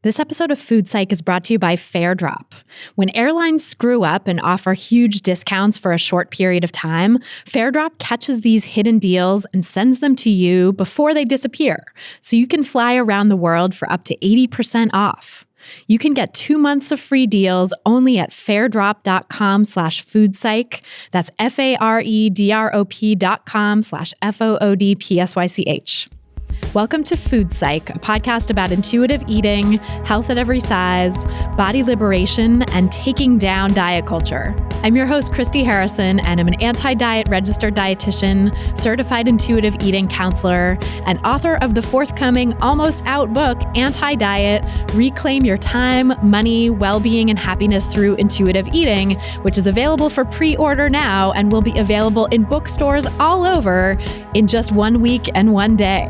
This episode of Food Psych is brought to you by FairDrop. When airlines screw up and offer huge discounts for a short period of time, FairDrop catches these hidden deals and sends them to you before they disappear, so you can fly around the world for up to 80% off. You can get 2 months of free deals only at fairdrop.com/foodpsych. That's FAREDROP.com/FOODPSYCH. Welcome to Food Psych, a podcast about intuitive eating, health at every size, body liberation, and taking down diet culture. I'm your host, Christy Harrison, and I'm an anti-diet registered dietitian, certified intuitive eating counselor, and author of the forthcoming almost out book, Anti-Diet, Reclaim Your Time, Money, Well-Being, and Happiness Through Intuitive Eating, which is available for pre-order now and will be available in bookstores all over in just 1 week and 1 day.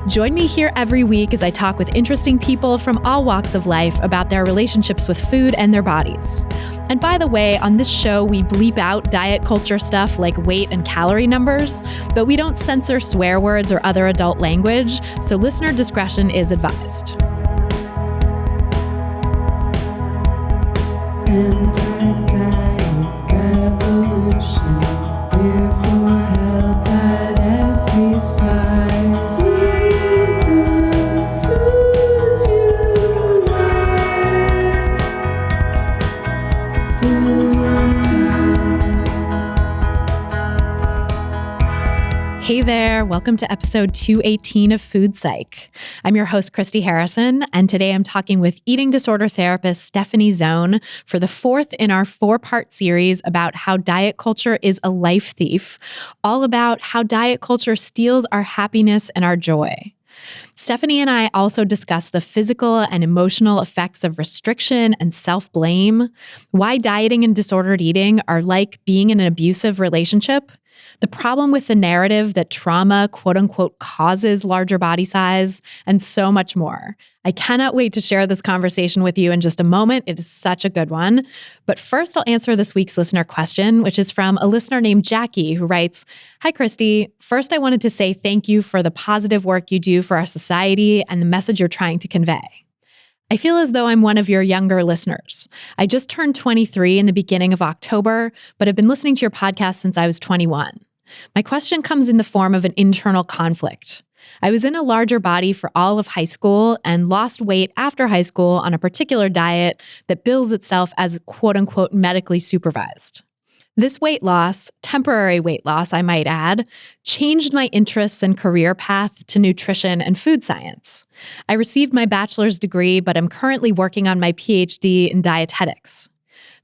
Join me here every week as I talk with interesting people from all walks of life about their relationships with food and their bodies. And by the way, on this show, we bleep out diet culture stuff like weight and calorie numbers, but we don't censor swear words or other adult language, so listener discretion is advised. Anti-diet revolution, we're for health at every size. Hey there, welcome to episode 218 of Food Psych. I'm your host, Christy Harrison, and today I'm talking with eating disorder therapist Stephanie Zone for the fourth in our 4-part series about how diet culture is a life thief, all about how diet culture steals our happiness and our joy. Stephanie and I also discuss the physical and emotional effects of restriction and self-blame, why dieting and disordered eating are like being in an abusive relationship, the problem with the narrative that trauma, quote unquote, causes larger body size, and so much more. I cannot wait to share this conversation with you in just a moment. It is such a good one. But first, I'll answer this week's listener question, which is from a listener named Jackie, who writes, "Hi, Christy. First, I wanted to say thank you for the positive work you do for our society and the message you're trying to convey. I feel as though I'm one of your younger listeners. I just turned 23 in the beginning of October, but have been listening to your podcast since I was 21. My question comes in the form of an internal conflict. I was in a larger body for all of high school and lost weight after high school on a particular diet that bills itself as quote unquote medically supervised. This weight loss, temporary weight loss, I might add, changed my interests and career path to nutrition and food science. I received my bachelor's degree, but I'm currently working on my PhD in dietetics.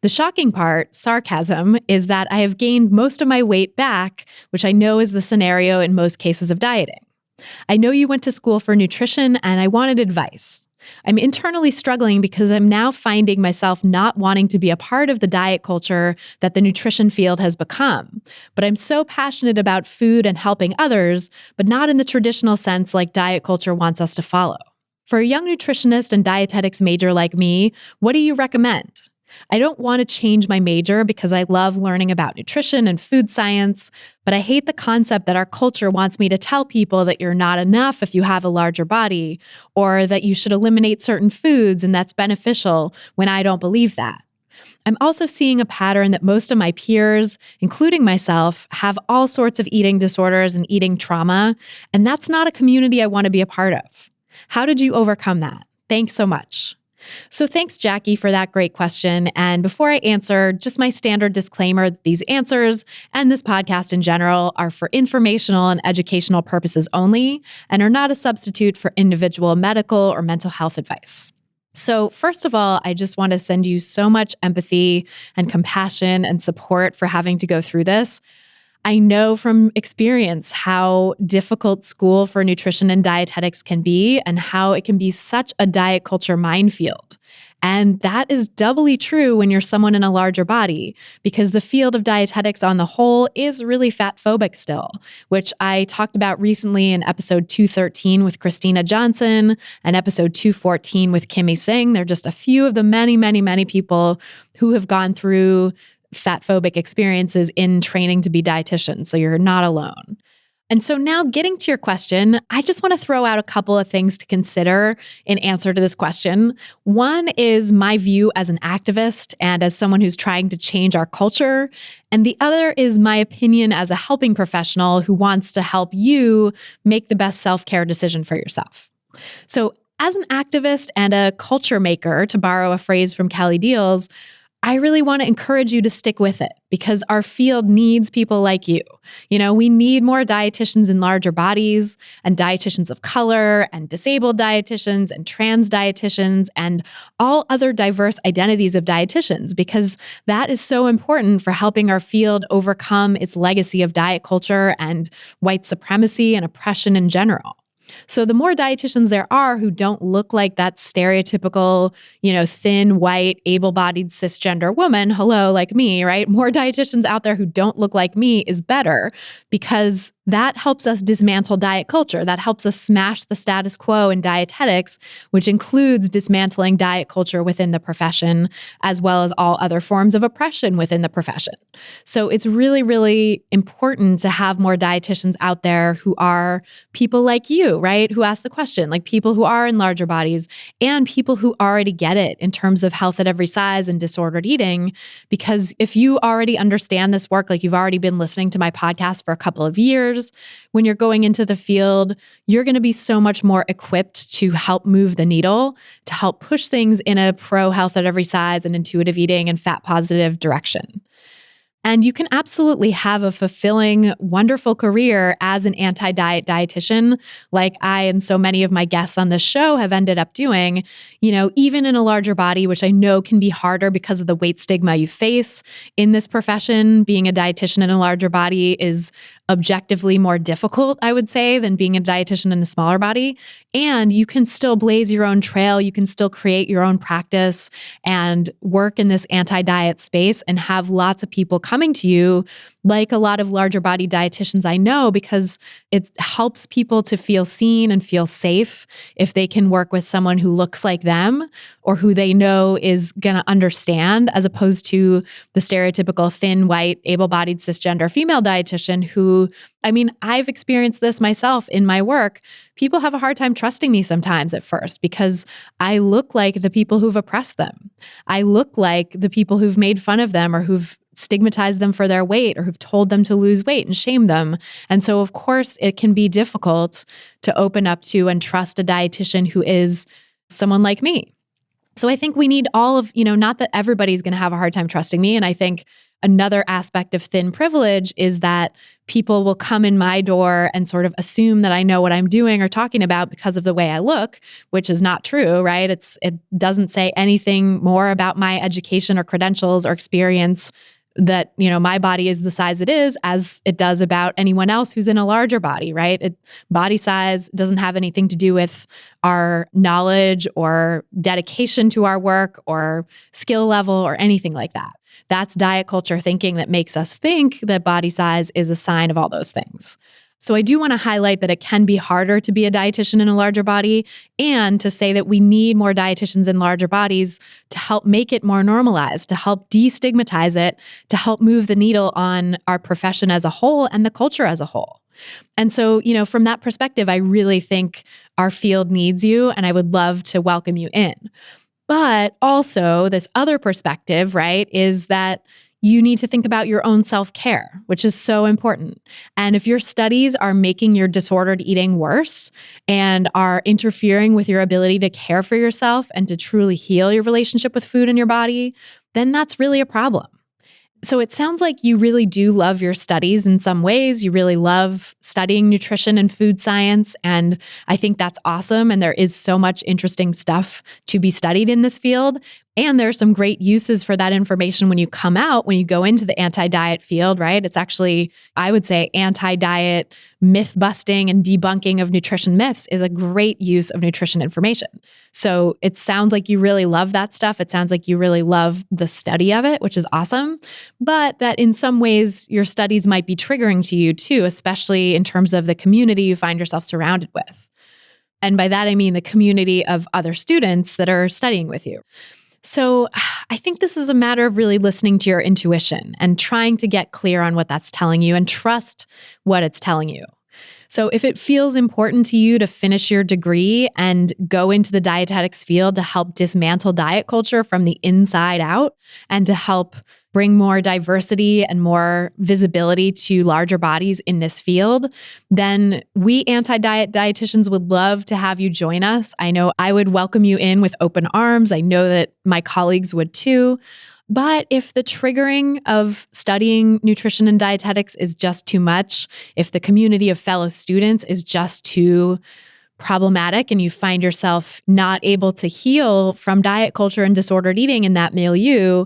The shocking part, sarcasm, is that I have gained most of my weight back, which I know is the scenario in most cases of dieting. I know you went to school for nutrition and I wanted advice. I'm internally struggling because I'm now finding myself not wanting to be a part of the diet culture that the nutrition field has become. But I'm so passionate about food and helping others, but not in the traditional sense like diet culture wants us to follow. For a young nutritionist and dietetics major like me, what do you recommend? I don't want to change my major because I love learning about nutrition and food science, but I hate the concept that our culture wants me to tell people that you're not enough if you have a larger body, or that you should eliminate certain foods and that's beneficial when I don't believe that. I'm also seeing a pattern that most of my peers, including myself, have all sorts of eating disorders and eating trauma, and that's not a community I want to be a part of. How did you overcome that? Thanks so much." So thanks, Jackie, for that great question. And before I answer, just my standard disclaimer, these answers and this podcast in general are for informational and educational purposes only and are not a substitute for individual medical or mental health advice. So first of all, I just want to send you so much empathy and compassion and support for having to go through this. I know from experience how difficult school for nutrition and dietetics can be and how it can be such a diet culture minefield. And that is doubly true when you're someone in a larger body, because the field of dietetics on the whole is really fat phobic still, which I talked about recently in episode 213 with Christina Johnson and episode 214 with Kimmy Singh. They're just a few of the many, many, many people who have gone through fat phobic experiences in training to be dietitians. So you're not alone. And so now getting to your question, I just want to throw out a couple of things to consider in answer to this question. One is my view as an activist and as someone who's trying to change our culture. And the other is my opinion as a helping professional who wants to help you make the best self-care decision for yourself. So as an activist and a culture maker, to borrow a phrase from Kelly Deals, I really want to encourage you to stick with it because our field needs people like you. We need more dietitians in larger bodies and dietitians of color and disabled dietitians and trans dietitians and all other diverse identities of dietitians because that is so important for helping our field overcome its legacy of diet culture and white supremacy and oppression in general. So the more dietitians there are who don't look like that stereotypical, thin, white, able-bodied cisgender woman, hello, like me, right? More dietitians out there who don't look like me is better because that helps us dismantle diet culture. That helps us smash the status quo in dietetics, which includes dismantling diet culture within the profession, as well as all other forms of oppression within the profession. So it's really, really important to have more dietitians out there who are people like you, right? Who ask the question, like people who are in larger bodies and people who already get it in terms of health at every size and disordered eating. Because if you already understand this work, like you've already been listening to my podcast for a couple of years, when you're going into the field, you're going to be so much more equipped to help move the needle, to help push things in a pro health at every size and intuitive eating and fat positive direction. And you can absolutely have a fulfilling, wonderful career as an anti-diet dietitian, like I and so many of my guests on this show have ended up doing, even in a larger body, which I know can be harder because of the weight stigma you face in this profession. Being a dietitian in a larger body is objectively more difficult, I would say, than being a dietitian in a smaller body. And you can still blaze your own trail. You can still create your own practice and work in this anti-diet space and have lots of people coming to you, like a lot of larger body dietitians I know, because it helps people to feel seen and feel safe if they can work with someone who looks like them or who they know is going to understand, as opposed to the stereotypical thin, white, able-bodied cisgender female dietitian who, I've experienced this myself in my work. People have a hard time trusting me sometimes at first because I look like the people who've oppressed them. I look like the people who've made fun of them or who've stigmatized them for their weight or who've told them to lose weight and shame them. And so, of course, it can be difficult to open up to and trust a dietitian who is someone like me. So I think we need all of, not that everybody's going to have a hard time trusting me. And I think another aspect of thin privilege is that people will come in my door and sort of assume that I know what I'm doing or talking about because of the way I look, which is not true, right? It doesn't say anything more about my education or credentials or experience that, my body is the size it is as it does about anyone else who's in a larger body, right? Body size doesn't have anything to do with our knowledge or dedication to our work or skill level or anything like that. That's diet culture thinking that makes us think that body size is a sign of all those things. So I do want to highlight that it can be harder to be a dietitian in a larger body and to say that we need more dietitians in larger bodies to help make it more normalized, to help destigmatize it, to help move the needle on our profession as a whole and the culture as a whole. And so, from that perspective, I really think our field needs you and I would love to welcome you in. But also this other perspective, right, is that you need to think about your own self-care, which is so important. And if your studies are making your disordered eating worse and are interfering with your ability to care for yourself and to truly heal your relationship with food in your body, then that's really a problem. So it sounds like you really do love your studies in some ways. You really love studying nutrition and food science. And I think that's awesome. And there is so much interesting stuff to be studied in this field. And there are some great uses for that information when you come out, when you go into the anti-diet field, right? It's actually, I would say, anti-diet myth busting and debunking of nutrition myths is a great use of nutrition information. So it sounds like you really love that stuff. It sounds like you really love the study of it, which is awesome. But that in some ways, your studies might be triggering to you too, especially in terms of the community you find yourself surrounded with. And by that, I mean the community of other students that are studying with you. So I think this is a matter of really listening to your intuition and trying to get clear on what that's telling you and trust what it's telling you. So if it feels important to you to finish your degree and go into the dietetics field to help dismantle diet culture from the inside out and to help bring more diversity and more visibility to larger bodies in this field, then we anti-diet dietitians would love to have you join us. I know I would welcome you in with open arms. I know that my colleagues would too. But if the triggering of studying nutrition and dietetics is just too much, if the community of fellow students is just too problematic and you find yourself not able to heal from diet culture and disordered eating in that milieu,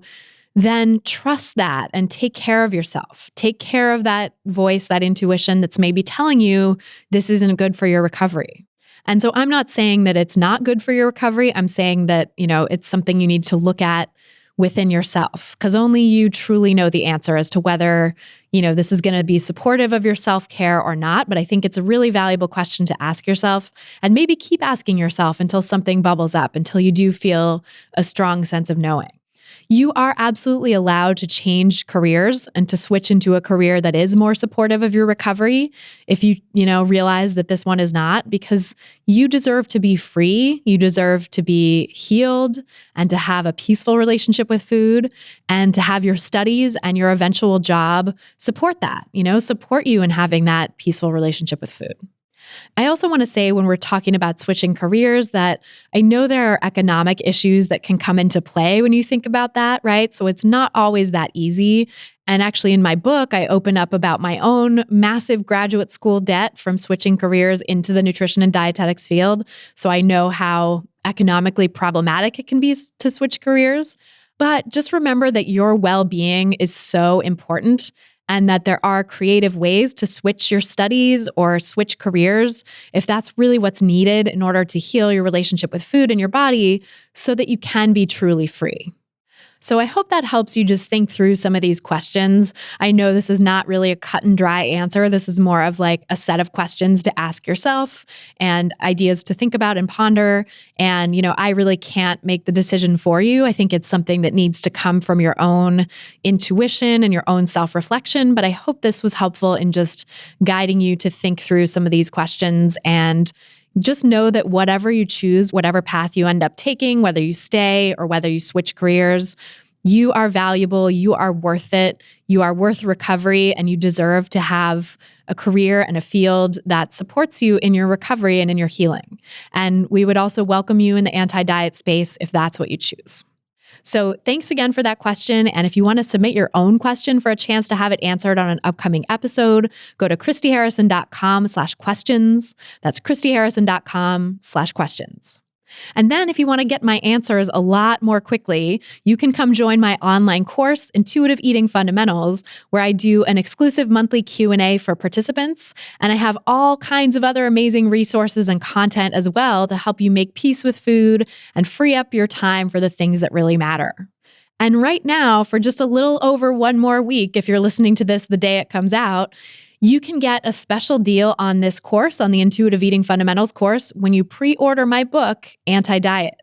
then trust that and take care of yourself. Take care of that voice, that intuition that's maybe telling you this isn't good for your recovery. And so I'm not saying that it's not good for your recovery. I'm saying that, it's something you need to look at within yourself, because only you truly know the answer as to whether, this is going to be supportive of your self-care or not. But I think it's a really valuable question to ask yourself, and maybe keep asking yourself until something bubbles up, until you do feel a strong sense of knowing. You are absolutely allowed to change careers and to switch into a career that is more supportive of your recovery if you, realize that this one is not, because you deserve to be free. You deserve to be healed and to have a peaceful relationship with food, and to have your studies and your eventual job support that, support you in having that peaceful relationship with food. I also want to say, when we're talking about switching careers, that I know there are economic issues that can come into play when you think about that, right? So it's not always that easy. And actually, in my book, I open up about my own massive graduate school debt from switching careers into the nutrition and dietetics field. So I know how economically problematic it can be to switch careers. But just remember that your well-being is so important, and that there are creative ways to switch your studies or switch careers if that's really what's needed in order to heal your relationship with food and your body so that you can be truly free. So I hope that helps you just think through some of these questions. I know this is not really a cut and dry answer. This is more of like a set of questions to ask yourself and ideas to think about and ponder. And, I really can't make the decision for you. I think it's something that needs to come from your own intuition and your own self-reflection. But I hope this was helpful in just guiding you to think through some of these questions, and just know that whatever you choose, whatever path you end up taking, whether you stay or whether you switch careers, you are valuable, you are worth it, you are worth recovery, and you deserve to have a career and a field that supports you in your recovery and in your healing. And we would also welcome you in the anti-diet space if that's what you choose. So thanks again for that question. And if you want to submit your own question for a chance to have it answered on an upcoming episode, go to christyharrison.com/questions. That's christyharrison.com/questions. And then if you want to get my answers a lot more quickly, you can come join my online course, Intuitive Eating Fundamentals, where I do an exclusive monthly Q&A for participants. And I have all kinds of other amazing resources and content as well to help you make peace with food and free up your time for the things that really matter. And right now, for just a little over one more week, if you're listening to this the day it comes out, you can get a special deal on this course, on the Intuitive Eating Fundamentals course, when you pre-order my book, Anti-Diet.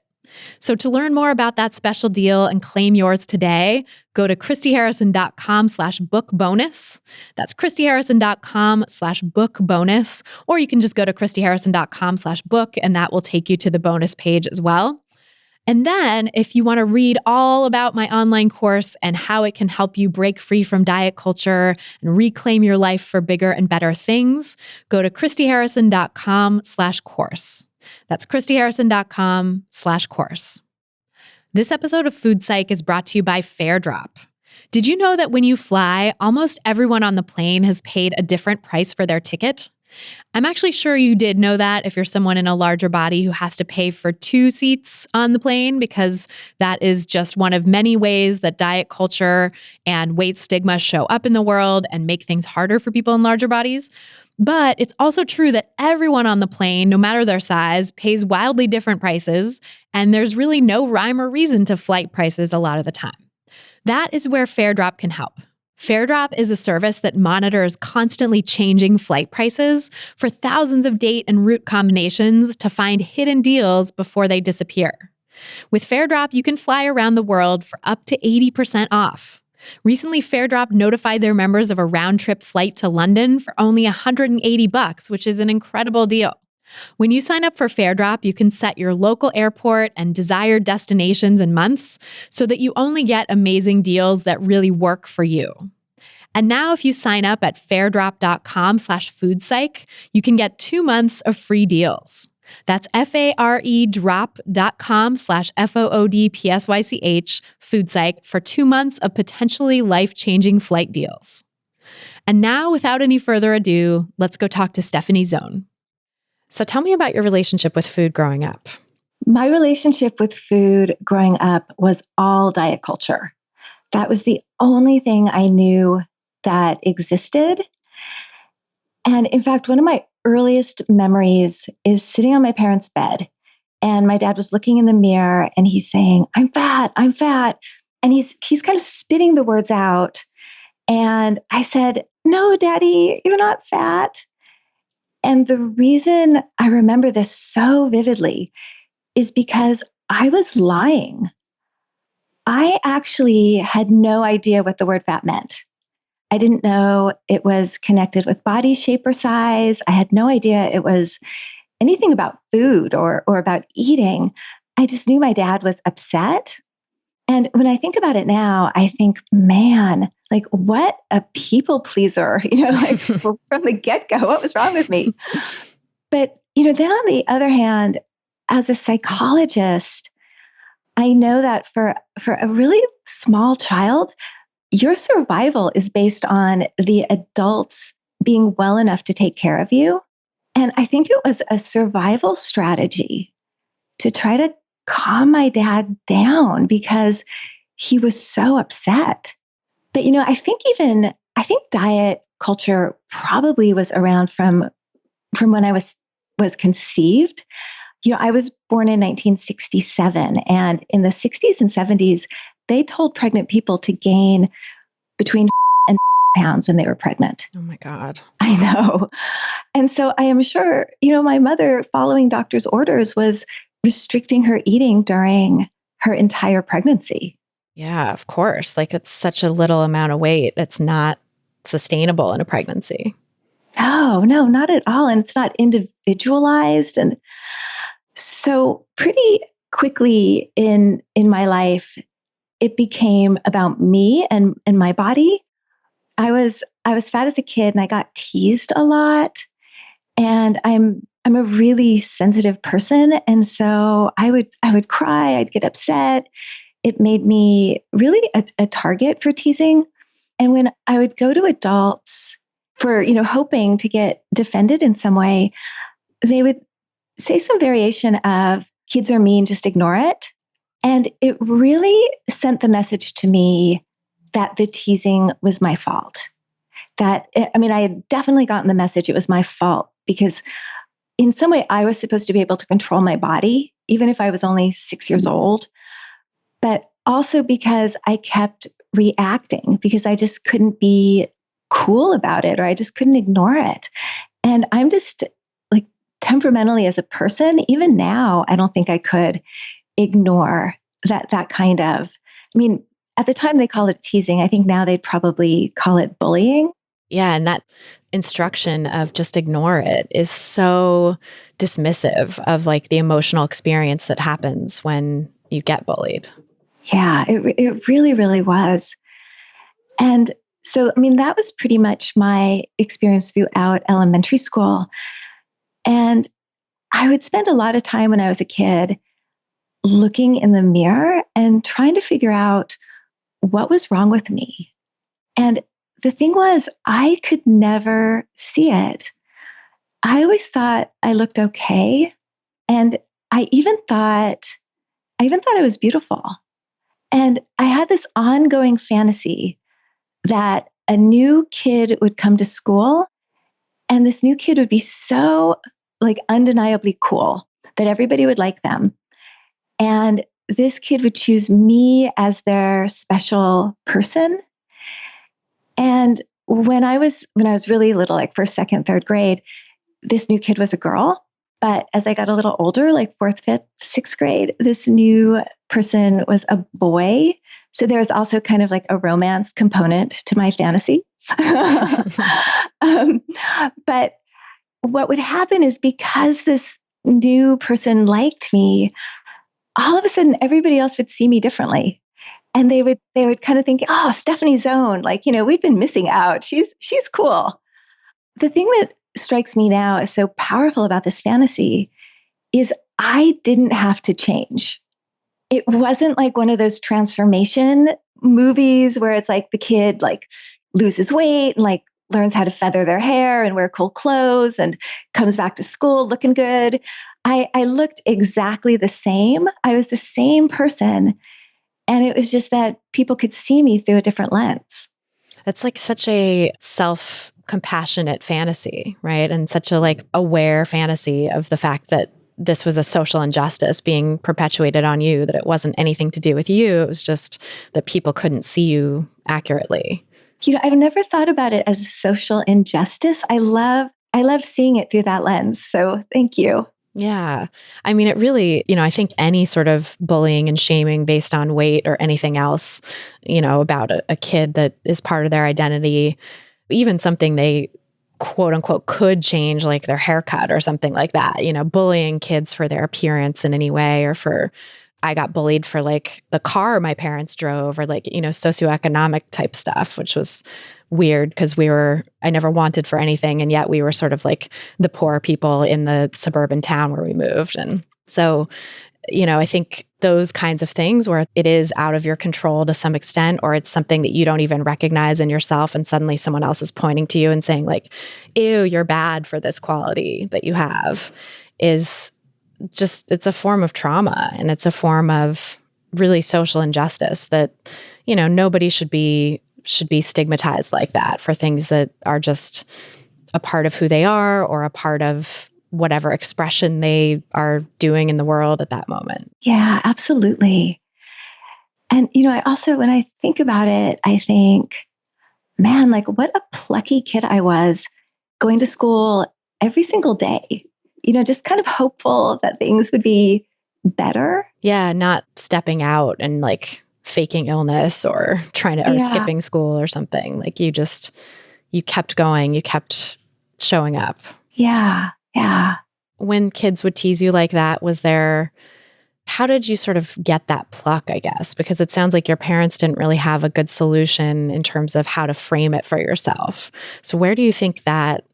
So to learn more about that special deal and claim yours today, go to christyharrison.com/book-bonus. That's christyharrison.com/book-bonus. Or you can just go to christyharrison.com/book, and that will take you to the bonus page as well. And then if you want to read all about my online course and how it can help you break free from diet culture and reclaim your life for bigger and better things, go to christyharrison.com/course. That's christyharrison.com/course. This episode of Food Psych is brought to you by FairDrop. Did you know that when you fly, almost everyone on the plane has paid a different price for their ticket? I'm actually sure you did know that if you're someone in a larger body who has to pay for 2 seats on the plane, because that is just one of many ways that diet culture and weight stigma show up in the world and make things harder for people in larger bodies. But it's also true that everyone on the plane, no matter their size, pays wildly different prices, and there's really no rhyme or reason to flight prices a lot of the time. That is where FairDrop can help. FairDrop is a service that monitors constantly changing flight prices for thousands of date and route combinations to find hidden deals before they disappear. With FairDrop, you can fly around the world for up to 80% off. Recently, Fairdrop notified their members of a round-trip flight to London for only $180, which is an incredible deal. When you sign up for Fairdrop, you can set your local airport and desired destinations and months so that you only get amazing deals that really work for you. And now if you sign up at fairdrop.com/foodpsych, you can get 2 months of free deals. That's FAREdrop.com/FOODPSYCH foodpsych for 2 months of potentially life-changing flight deals. And now, without any further ado, let's go talk to Stephanie Zone. So tell me about your relationship with food growing up. My relationship with food growing up was all diet culture. That was the only thing I knew that existed. And in fact, one of my earliest memories is sitting on my parents' bed, and my dad was looking in the mirror and he's saying, "I'm fat, I'm fat." And he's kind of spitting the words out. And I said, "No, Daddy, you're not fat." And the reason I remember this so vividly is because I was lying. I actually had no idea what the word fat meant. I didn't know it was connected with body shape or size. I had no idea it was anything about food or about eating. I just knew my dad was upset. And when I think about it now, I think, man, like what a people pleaser, like from the get-go, what was wrong with me? But, then on the other hand, as a psychologist, I know that for a really small child, your survival is based on the adults being well enough to take care of you. And I think it was a survival strategy to try to calm my dad down because he was so upset. But, I think diet culture probably was around from when I was conceived. I was born in 1967, and in the 60s and 70s, they told pregnant people to gain between and pounds when they were pregnant. Oh my God. I know. And so I am sure, my mother, following doctor's orders, was restricting her eating during her entire pregnancy. Yeah, of course. Like it's such a little amount of weight. It's not sustainable in a pregnancy. No, not at all. And it's not individualized. And so pretty quickly in my life, it became about me and my body. I was fat as a kid and I got teased a lot. And I'm a really sensitive person. And so I would cry, I'd get upset. It made me really a target for teasing. And when I would go to adults for, hoping to get defended in some way, they would say some variation of kids are mean, just ignore it. And it really sent the message to me that the teasing was my fault. I had definitely gotten the message it was my fault because in some way I was supposed to be able to control my body, even if I was only 6 years old. But also because I kept reacting because I just couldn't be cool about it or I just couldn't ignore it. And I'm just like temperamentally as a person, even now, I don't think I could ignore that kind of, at the time they called it teasing. I think now they'd probably call it bullying. Yeah. And that instruction of just ignore it is so dismissive of like the emotional experience that happens when you get bullied. Yeah, it really, really was. And so, that was pretty much my experience throughout elementary school. And I would spend a lot of time when I was a kid looking in the mirror and trying to figure out what was wrong with me. And the thing was, I could never see it. I always thought I looked okay. And I even thought I was beautiful. And I had this ongoing fantasy that a new kid would come to school and this new kid would be so like undeniably cool that everybody would like them. And this kid would choose me as their special person. And when I was really little, like first, second, third grade, this new kid was a girl. But as I got a little older, like fourth, fifth, sixth grade, this new person was a boy So there's also kind of like a romance component to my fantasy. um, but what would happen is because this new person liked me, all of a sudden everybody else would see me differently. And they would kind of think, oh, Stephanie's own, like, we've been missing out. She's cool. The thing that strikes me now as so powerful about this fantasy is I didn't have to change. It wasn't like one of those transformation movies where it's like the kid like loses weight and like learns how to feather their hair and wear cool clothes and comes back to school looking good. I looked exactly the same. I was the same person. And it was just that people could see me through a different lens. That's like such a self-compassionate fantasy, right? And such a like aware fantasy of the fact that this was a social injustice being perpetuated on you, that it wasn't anything to do with you. It was just that people couldn't see you accurately. I've never thought about it as a social injustice. I love seeing it through that lens. So thank you. Yeah. I mean, it really, I think any sort of bullying and shaming based on weight or anything else, about a kid that is part of their identity, even something they quote unquote could change, like their haircut or something like that, bullying kids for their appearance in any way, or I got bullied for like the car my parents drove, or like, socioeconomic type stuff, which was weird because I never wanted for anything. And yet we were sort of like the poor people in the suburban town where we moved. And so, I think those kinds of things where it is out of your control to some extent, or it's something that you don't even recognize in yourself. And suddenly someone else is pointing to you and saying like, ew, you're bad for this quality that you have, is just, it's a form of trauma. And it's a form of really social injustice that, nobody should be stigmatized like that for things that are just a part of who they are or a part of whatever expression they are doing in the world at that moment. Yeah, absolutely. And, I also, when I think about it, I think, man, like what a plucky kid I was going to school every single day, just kind of hopeful that things would be better. Yeah, not stepping out and like faking illness or or skipping school or something. Like you kept going, you kept showing up. Yeah. Yeah. When kids would tease you like that, how did you sort of get that pluck, I guess? Because it sounds like your parents didn't really have a good solution in terms of how to frame it for yourself. So where do you think that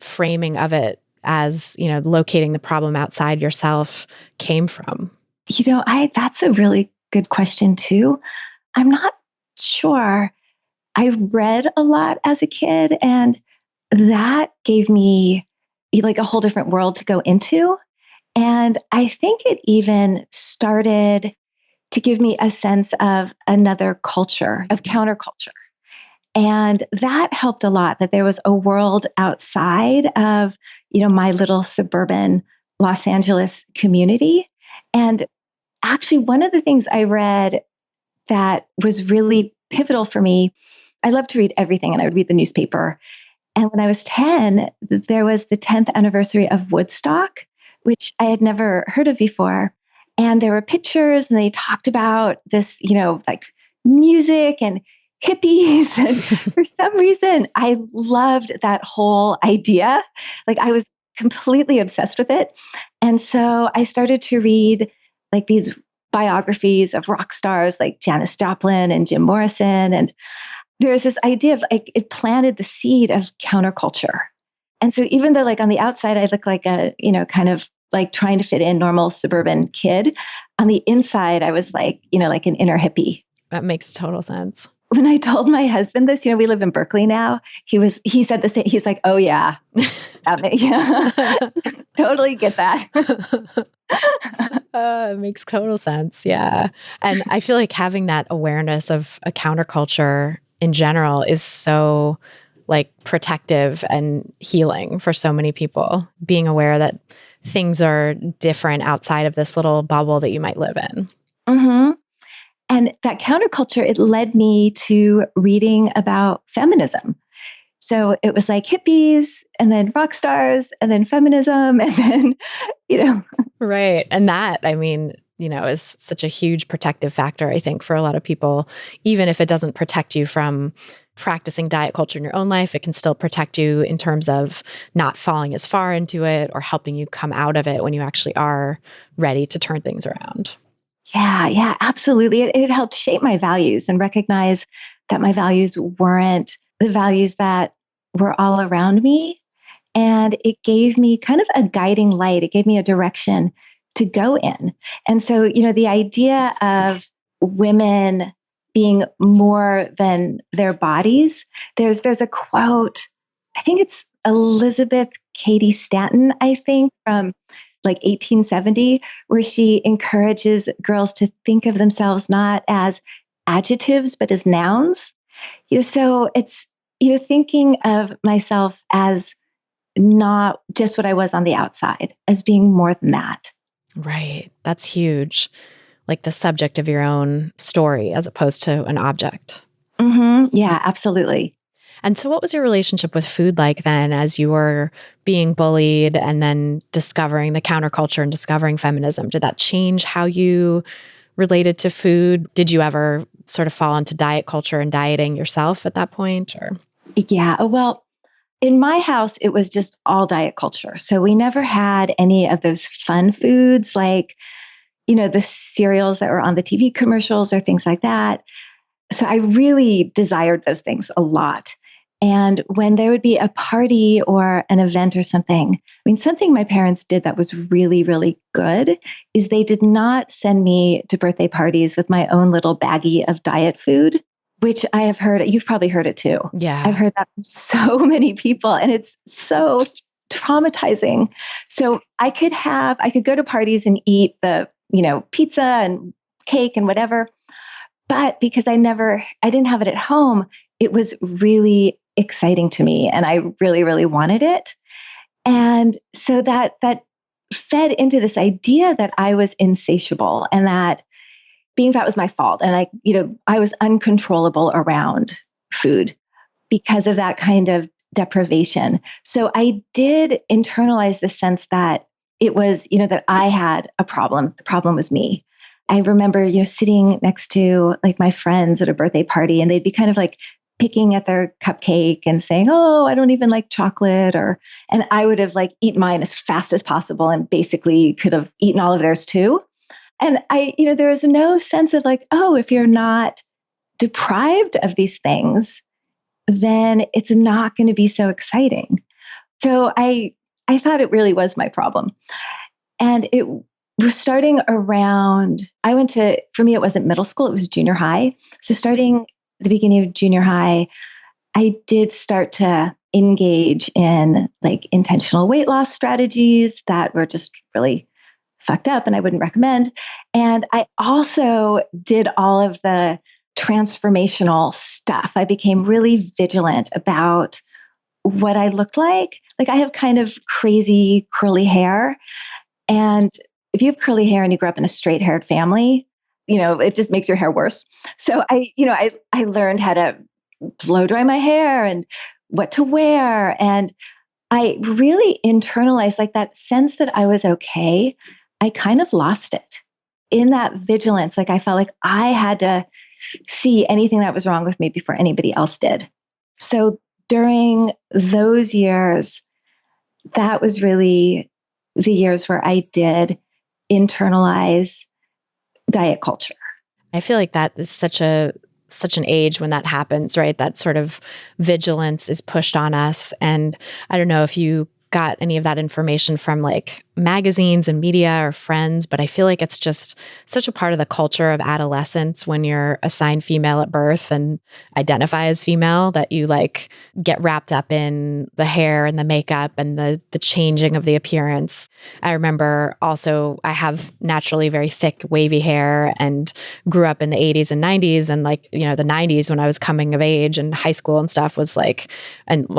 framing of it as, locating the problem outside yourself came from? That's a really good question too. I'm not sure. I read a lot as a kid, and that gave me like a whole different world to go into. And I think it even started to give me a sense of another culture, of counterculture. And that helped a lot, that there was a world outside of, my little suburban Los Angeles community. And actually, one of the things I read that was really pivotal for me, I love to read everything, and I would read the newspaper. And when I was 10, there was the 10th anniversary of Woodstock, which I had never heard of before. And there were pictures, and they talked about this, like music and hippies. And for some reason, I loved that whole idea. Like I was completely obsessed with it. And so I started to read like these biographies of rock stars like Janis Joplin and Jim Morrison. And there's this idea of like, it planted the seed of counterculture. And so even though like on the outside, I look like a, kind of like trying to fit in normal suburban kid, on the inside, I was like, like an inner hippie. That makes total sense. When I told my husband this, we live in Berkeley now. He said the same. He's like, oh yeah, yeah. Totally get that. It makes total sense. Yeah. And I feel like having that awareness of a counterculture in general is so like protective and healing for so many people, being aware that things are different outside of this little bubble that you might live in. Mm-hmm. And that counterculture, it led me to reading about feminism. So it was like hippies and then rock stars and then feminism and then, Right. And that, I mean, is such a huge protective factor, I think, for a lot of people. Even if it doesn't protect you from practicing diet culture in your own life, it can still protect you in terms of not falling as far into it or helping you come out of it when you actually are ready to turn things around. Yeah, absolutely. It helped shape my values and recognize that my values weren't the values that were all around me. And it gave me kind of a guiding light. It gave me a direction to go in. And so, the idea of women being more than their bodies, there's a quote, I think it's Elizabeth Cady Stanton, I think, from like 1870, where she encourages girls to think of themselves not as adjectives, but as nouns. So it's, thinking of myself as not just what I was on the outside, as being more than that. Right. That's huge. Like the subject of your own story as opposed to an object. Yeah, absolutely. And so what was your relationship with food like then as you were being bullied and then discovering the counterculture and discovering feminism? Did that change how you related to food? Did you ever sort of fall into diet culture and dieting yourself at that point? Or Yeah. Well, in my house, it was just all diet culture. So we never had any of those fun foods like, the cereals that were on the TV commercials or things like that. So I really desired those things a lot. And when there would be a party or an event or something, something my parents did that was really, really good is they did not send me to birthday parties with my own little baggie of diet food, which I have heard, you've probably heard it too. yeah. I've heard that from so many people, and it's so traumatizing. So I could go to parties and eat the, pizza and cake and whatever. But because I didn't have it at home, it was really exciting to me and I really, really wanted it. And so that fed into this idea that I was insatiable and that being fat was my fault. And I was uncontrollable around food because of that kind of deprivation. So I did internalize the sense that it was, that I had a problem. The problem was me. I remember, sitting next to like my friends at a birthday party and they'd be kind of like picking at their cupcake and saying, "Oh, I don't even like chocolate," and I would have like eaten mine as fast as possible and basically could have eaten all of theirs too. And there was no sense of like, oh, if you're not deprived of these things, then it's not going to be so exciting. So I thought it really was my problem. And it was starting around, for me, it wasn't middle school, it was junior high. So starting the beginning of junior high, I did start to engage in like intentional weight loss strategies that were just really fucked up and I wouldn't recommend. And I also did all of the transformational stuff. I became really vigilant about what I looked like. Like I have kind of crazy curly hair. And if you have curly hair and you grew up in a straight haired family, it just makes your hair worse. So I learned how to blow dry my hair and what to wear. And I really internalized like that sense that I was okay. I kind of lost it in that vigilance. Like I felt like I had to see anything that was wrong with me before anybody else did. So during those years, that was really the years where I did internalize diet culture. I feel like that is such an age when that happens, right? That sort of vigilance is pushed on us. And I don't know if you got any of that information from like magazines and media or friends, but I feel like it's just such a part of the culture of adolescence when you're assigned female at birth and identify as female that you like get wrapped up in the hair and the makeup and the changing of the appearance. I remember also I have naturally very thick wavy hair and grew up in the 80s and 90s and like, the 90s when I was coming of age and high school and stuff was like,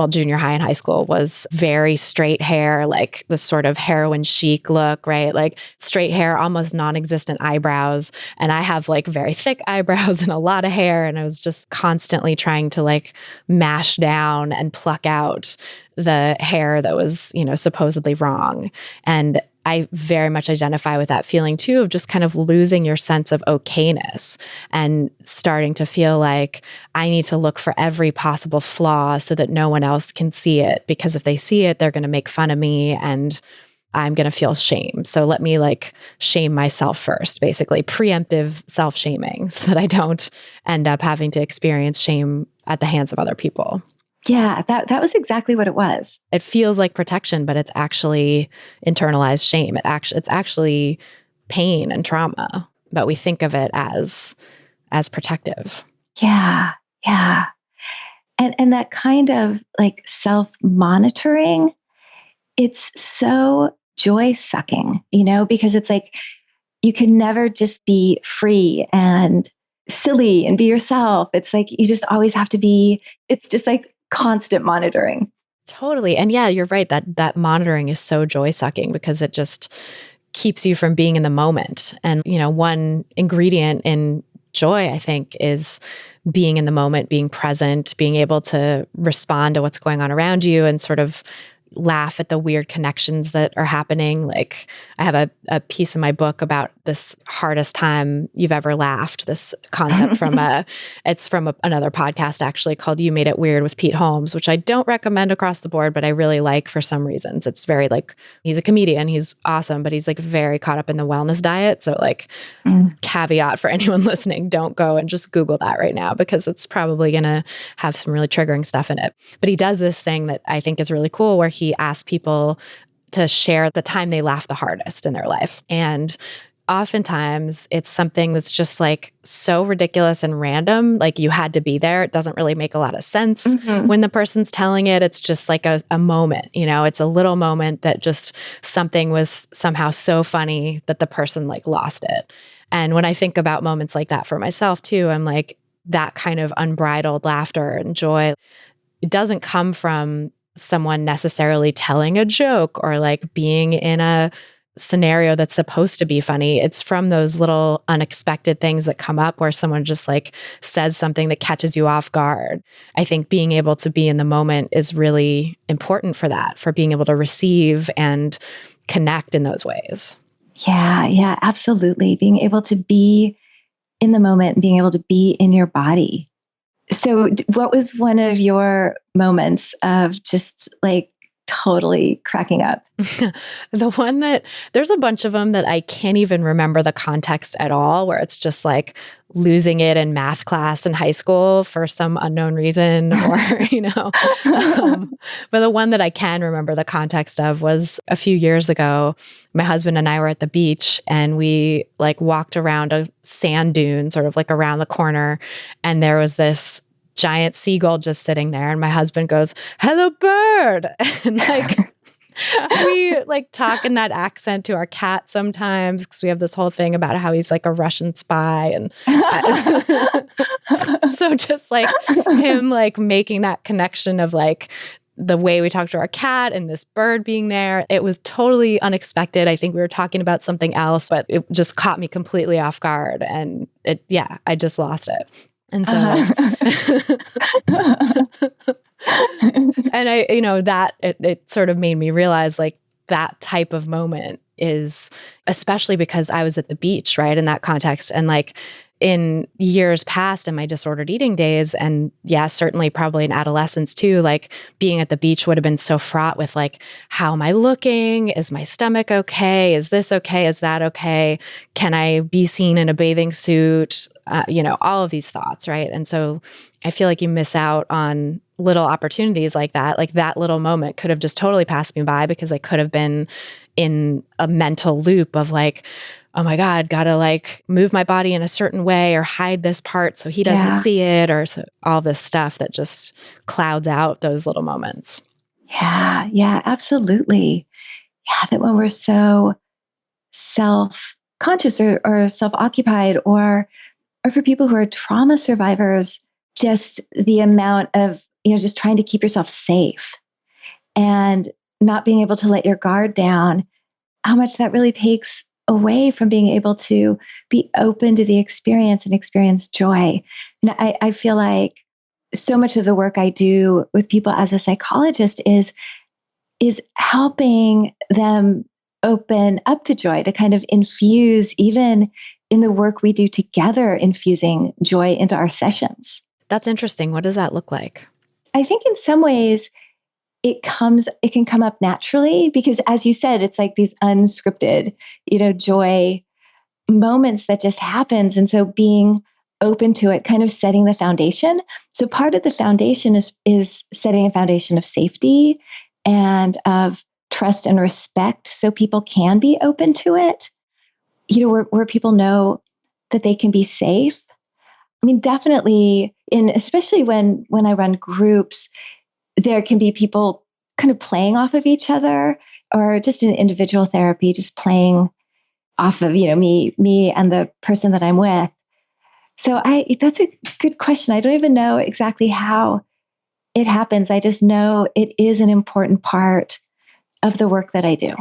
junior high and high school was very straight hair, like this sort of heroin chic look, right? Like straight hair, almost non-existent eyebrows. And I have like very thick eyebrows and a lot of hair. And I was just constantly trying to like mash down and pluck out the hair that was, supposedly wrong. And I very much identify with that feeling too, of just kind of losing your sense of okayness and starting to feel like I need to look for every possible flaw so that no one else can see it. Because if they see it, they're going to make fun of me and I'm going to feel shame. So let me like shame myself first, basically preemptive self-shaming, so that I don't end up having to experience shame at the hands of other people. Yeah, that was exactly what it was. It feels like protection, but it's actually internalized shame. It's actually pain and trauma, but we think of it as protective. Yeah, yeah. And that kind of like self-monitoring, it's so joy-sucking, because it's like you can never just be free and silly and be yourself. It's like you just always have to be, it's just like constant monitoring. Totally. And yeah, you're right. That monitoring is so joy-sucking because it just keeps you from being in the moment. And, one ingredient in joy, I think, is being in the moment, being present, being able to respond to what's going on around you and sort of laugh at the weird connections that are happening. Like I have a piece in my book about this hardest time you've ever laughed, this concept from another podcast actually called You Made It Weird with Pete Holmes, which I don't recommend across the board, but I really like for some reasons. It's very like, he's a comedian, he's awesome, but he's like very caught up in the wellness diet. So like caveat for anyone listening, don't go and just Google that right now because it's probably going to have some really triggering stuff in it. But he does this thing that I think is really cool where he asks people to share the time they laugh the hardest in their life. And oftentimes it's something that's just like so ridiculous and random. Like you had to be there. It doesn't really make a lot of sense when the person's telling it. It's just like a moment, it's a little moment that just something was somehow so funny that the person like lost it. And when I think about moments like that for myself too, I'm like, that kind of unbridled laughter and joy, it doesn't come from someone necessarily telling a joke or like being in a scenario that's supposed to be funny. It's from those little unexpected things that come up where someone just like says something that catches you off guard. I think being able to be in the moment is really important for that, for being able to receive and connect in those ways. Yeah, absolutely. Being able to be in the moment and being able to be in your body. So what was one of your moments of just like totally cracking up? The one that there's a bunch of them that I can't even remember the context at all, where it's just like losing it in math class in high school for some unknown reason, or, but the one that I can remember the context of was a few years ago. My husband and I were at the beach and we like walked around a sand dune, sort of like around the corner. And there was this giant seagull just sitting there. And my husband goes, "Hello, bird." And like, we like talk in that accent to our cat sometimes because we have this whole thing about how he's like a Russian spy. And so just like him like making that connection of like the way we talk to our cat and this bird being there, it was totally unexpected. I think we were talking about something else, but it just caught me completely off guard. And I just lost it. And so, and it sort of made me realize like that type of moment is, especially because I was at the beach, right, in that context. And like in years past in my disordered eating days, and yeah, certainly probably in adolescence too, like being at the beach would have been so fraught with like, how am I looking? Is my stomach okay? Is this okay? Is that okay? Can I be seen in a bathing suit? All of these thoughts, right? And so I feel like you miss out on little opportunities like that. Like that little moment could have just totally passed me by because I could have been in a mental loop of like, oh my God, gotta like move my body in a certain way or hide this part so he doesn't see it, or so, all this stuff that just clouds out those little moments. Yeah, absolutely. Yeah, that when we're so self-conscious or self-occupied, or for people who are trauma survivors, just the amount of, just trying to keep yourself safe and not being able to let your guard down, how much that really takes away from being able to be open to the experience and experience joy. And I feel like so much of the work I do with people as a psychologist is helping them open up to joy, to kind of infuse, even in the work we do together, infusing joy into our sessions. That's interesting. What does that look like? I think in some ways it can come up naturally because, as you said, it's like these unscripted, joy moments that just happens. And so being open to it, kind of setting the foundation. So part of the foundation is setting a foundation of safety and of trust and respect so people can be open to it, where people know that they can be safe. I mean, definitely especially when I run groups, there can be people kind of playing off of each other, or just in individual therapy, just playing off of, me and the person that I'm with. So that's a good question. I don't even know exactly how it happens. I just know it is an important part of the work that I do.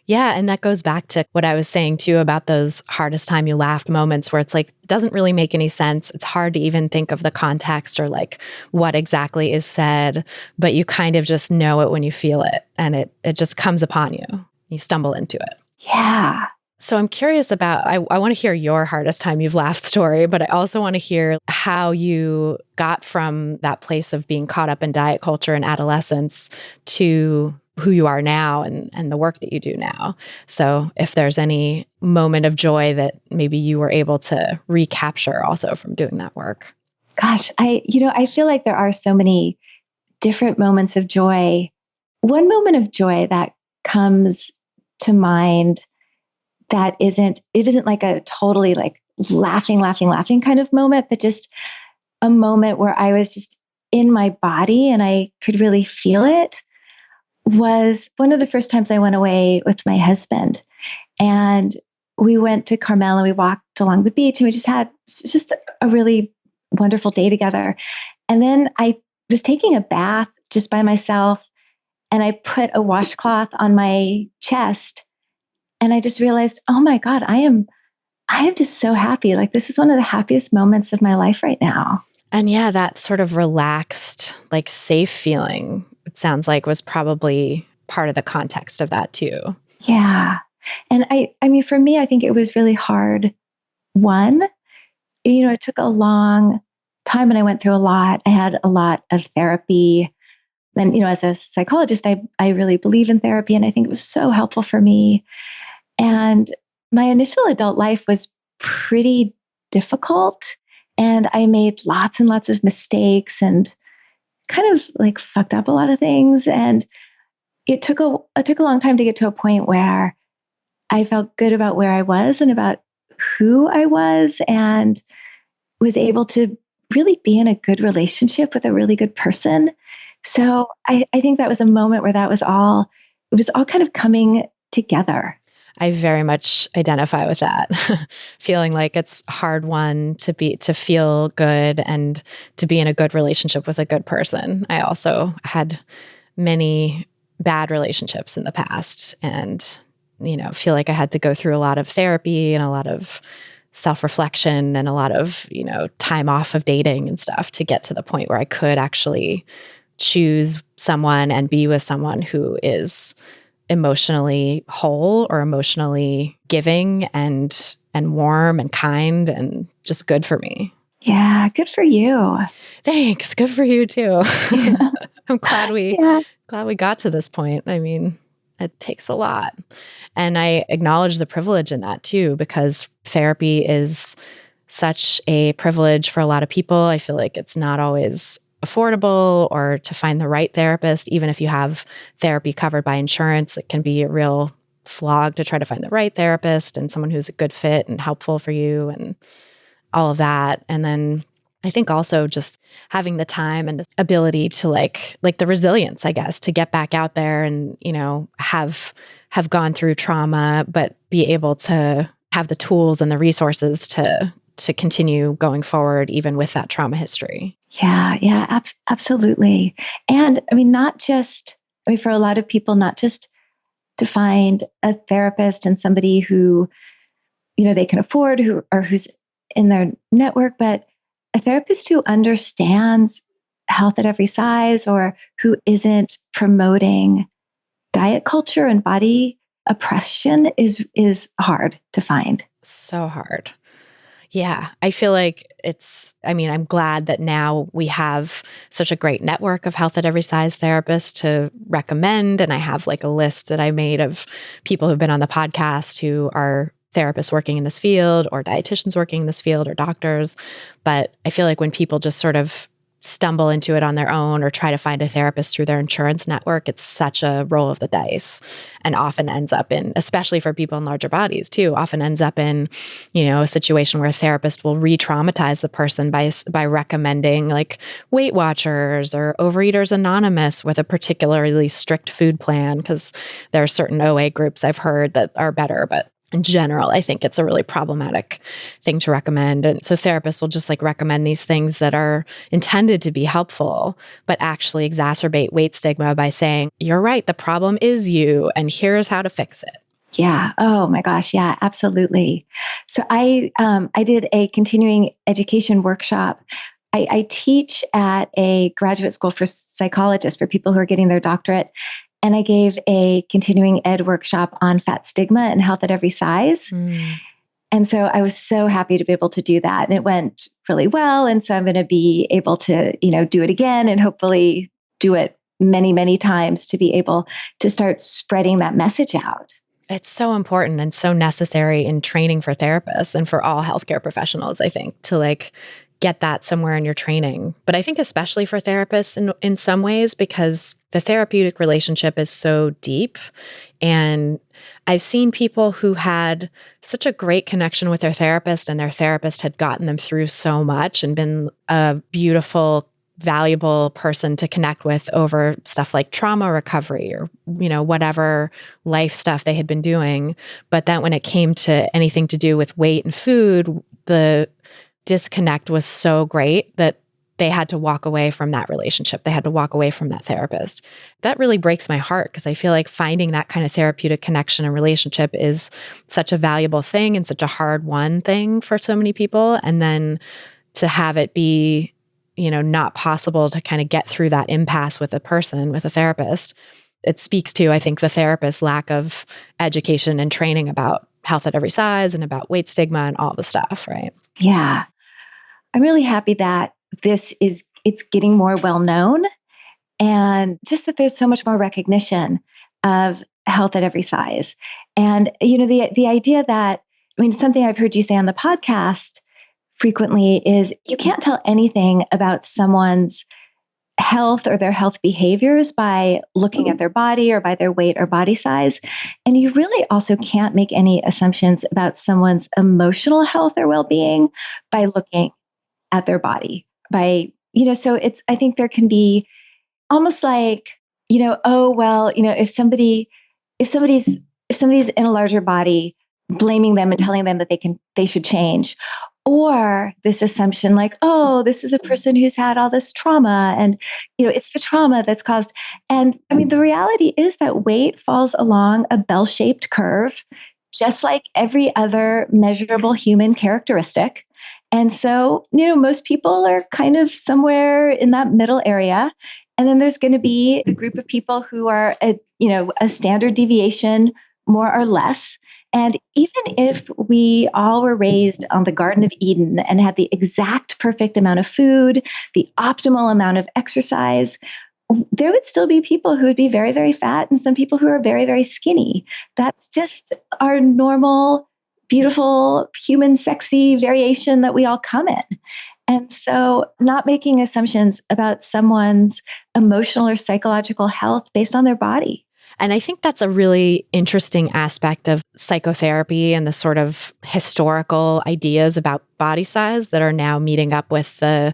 Yeah. And that goes back to what I was saying too about those hardest time you laughed moments where it's like, it doesn't really make any sense. It's hard to even think of the context or like what exactly is said, but you kind of just know it when you feel it and it just comes upon you. You stumble into it. Yeah. So I'm curious about, I want to hear your hardest time you've laughed story, but I also want to hear how you got from that place of being caught up in diet culture and adolescence to who you are now and the work that you do now. So if there's any moment of joy that maybe you were able to recapture also from doing that work. Gosh, I feel like there are so many different moments of joy. One moment of joy that comes to mind that isn't like a totally like laughing kind of moment, but just a moment where I was just in my body and I could really feel it, was one of the first times I went away with my husband. And we went to Carmel and we walked along the beach and we just had just a really wonderful day together. And then I was taking a bath just by myself and I put a washcloth on my chest and I just realized, oh my God, I am just so happy. Like this is one of the happiest moments of my life right now. And yeah, that sort of relaxed, like safe feeling, it sounds like was probably part of the context of that too. Yeah. And I mean, for me, I think it was really hard. One, it took a long time and I went through a lot. I had a lot of therapy. And, as a psychologist, I really believe in therapy and I think it was so helpful for me. And my initial adult life was pretty difficult. And I made lots and lots of mistakes and kind of like fucked up a lot of things. And it took a long time to get to a point where I felt good about where I was and about who I was and was able to really be in a good relationship with a really good person. So I think that was a moment where it was all kind of coming together. I very much identify with that. Feeling like it's hard one to feel good and to be in a good relationship with a good person. I also had many bad relationships in the past and, feel like I had to go through a lot of therapy and a lot of self-reflection and a lot of, time off of dating and stuff to get to the point where I could actually choose someone and be with someone who is emotionally whole or emotionally giving and warm and kind and just good for me. Yeah, good for you. Thanks. Good for you too. Yeah. I'm glad we got to this point. I mean, it takes a lot. And I acknowledge the privilege in that too, because therapy is such a privilege for a lot of people. I feel like it's not always affordable or to find the right therapist. Even if you have therapy covered by insurance, it can be a real slog to try to find the right therapist and someone who's a good fit and helpful for you and all of that. And then I think also just having the time and the ability to like the resilience, I guess, to get back out there and, have gone through trauma, but be able to have the tools and the resources to continue going forward, even with that trauma history. Yeah, absolutely. And I mean, for a lot of people, not just to find a therapist and somebody who, they can afford, who's in their network, but a therapist who understands health at every size or who isn't promoting diet culture and body oppression is hard to find. So hard. Yeah, I feel like I'm glad that now we have such a great network of health at every size therapists to recommend. And I have like a list that I made of people who've been on the podcast who are therapists working in this field or dietitians working in this field or doctors. But I feel like when people just sort of stumble into it on their own or try to find a therapist through their insurance network, it's such a roll of the dice and often ends up in, especially for people in larger bodies too, often ends up in, a situation where a therapist will re-traumatize the person by recommending like Weight Watchers or Overeaters Anonymous with a particularly strict food plan, because there are certain OA groups I've heard that are better, but in general, I think it's a really problematic thing to recommend. And so therapists will just like recommend these things that are intended to be helpful, but actually exacerbate weight stigma by saying, you're right, the problem is you, and here's how to fix it. Yeah. Oh my gosh. Yeah, absolutely. So I did a continuing education workshop. I teach at a graduate school for psychologists, for people who are getting their doctorate. And I gave a continuing ed workshop on fat stigma and health at every size. And so I was so happy to be able to do that. And it went really well. And so I'm going to be able to, do it again and hopefully do it many, many times to be able to start spreading that message out. It's so important and so necessary in training for therapists and for all healthcare professionals, I think, to like get that somewhere in your training. But I think especially for therapists in some ways, because the therapeutic relationship is so deep. And I've seen people who had such a great connection with their therapist, and their therapist had gotten them through so much and been a beautiful, valuable person to connect with over stuff like trauma recovery or, whatever life stuff they had been doing. But then when it came to anything to do with weight and food, the disconnect was so great that they had to walk away from that relationship. They had to walk away from that therapist. That really breaks my heart, because I feel like finding that kind of therapeutic connection and relationship is such a valuable thing and such a hard-won thing for so many people. And then to have it be, not possible to kind of get through that impasse with a person, with a therapist, it speaks to, I think, the therapist's lack of education and training about health at every size and about weight stigma and all the stuff, right? Yeah. I'm really happy that it's getting more well known, and just that there's so much more recognition of health at every size. And, the idea that, something I've heard you say on the podcast frequently is you can't tell anything about someone's health or their health behaviors by looking at their body or by their weight or body size. And you really also can't make any assumptions about someone's emotional health or well-being by looking at their body. So I think there can be almost like, if somebody's in a larger body, blaming them and telling them that they should change. Or this assumption like, oh, this is a person who's had all this trauma and, it's the trauma that's caused. And the reality is that weight falls along a bell-shaped curve, just like every other measurable human characteristic. And so, most people are kind of somewhere in that middle area. And then there's going to be a group of people who are, a standard deviation more or less. And even if we all were raised on the Garden of Eden and had the exact perfect amount of food, the optimal amount of exercise, there would still be people who would be very, very fat and some people who are very, very skinny. That's just our normal, beautiful, human, sexy variation that we all come in. And so not making assumptions about someone's emotional or psychological health based on their body. And I think that's a really interesting aspect of psychotherapy and the sort of historical ideas about body size that are now meeting up with the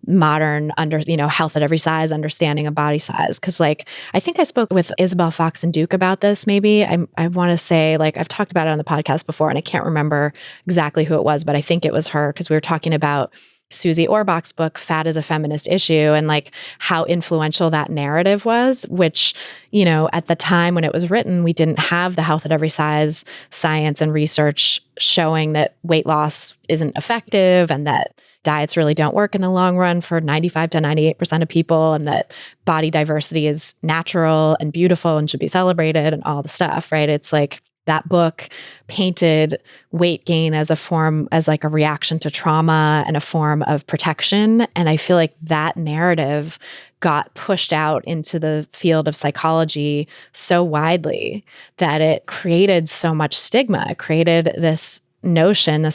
modern health at every size, understanding of body size. Because I think I spoke with Isabel Fox and Duke about this maybe. I want to say I've talked about it on the podcast before and I can't remember exactly who it was, but I think it was her, because we were talking about Susie Orbach's book, Fat is a Feminist Issue, and like how influential that narrative was, which, you know, at the time when it was written, we didn't have the health at every size science and research showing that weight loss isn't effective and that diets really don't work in the long run for 95 to 98% of people, and that body diversity is natural and beautiful and should be celebrated and all the stuff, right? It's like that book painted weight gain as like a reaction to trauma and a form of protection. And I feel like that narrative got pushed out into the field of psychology so widely that it created so much stigma. It created this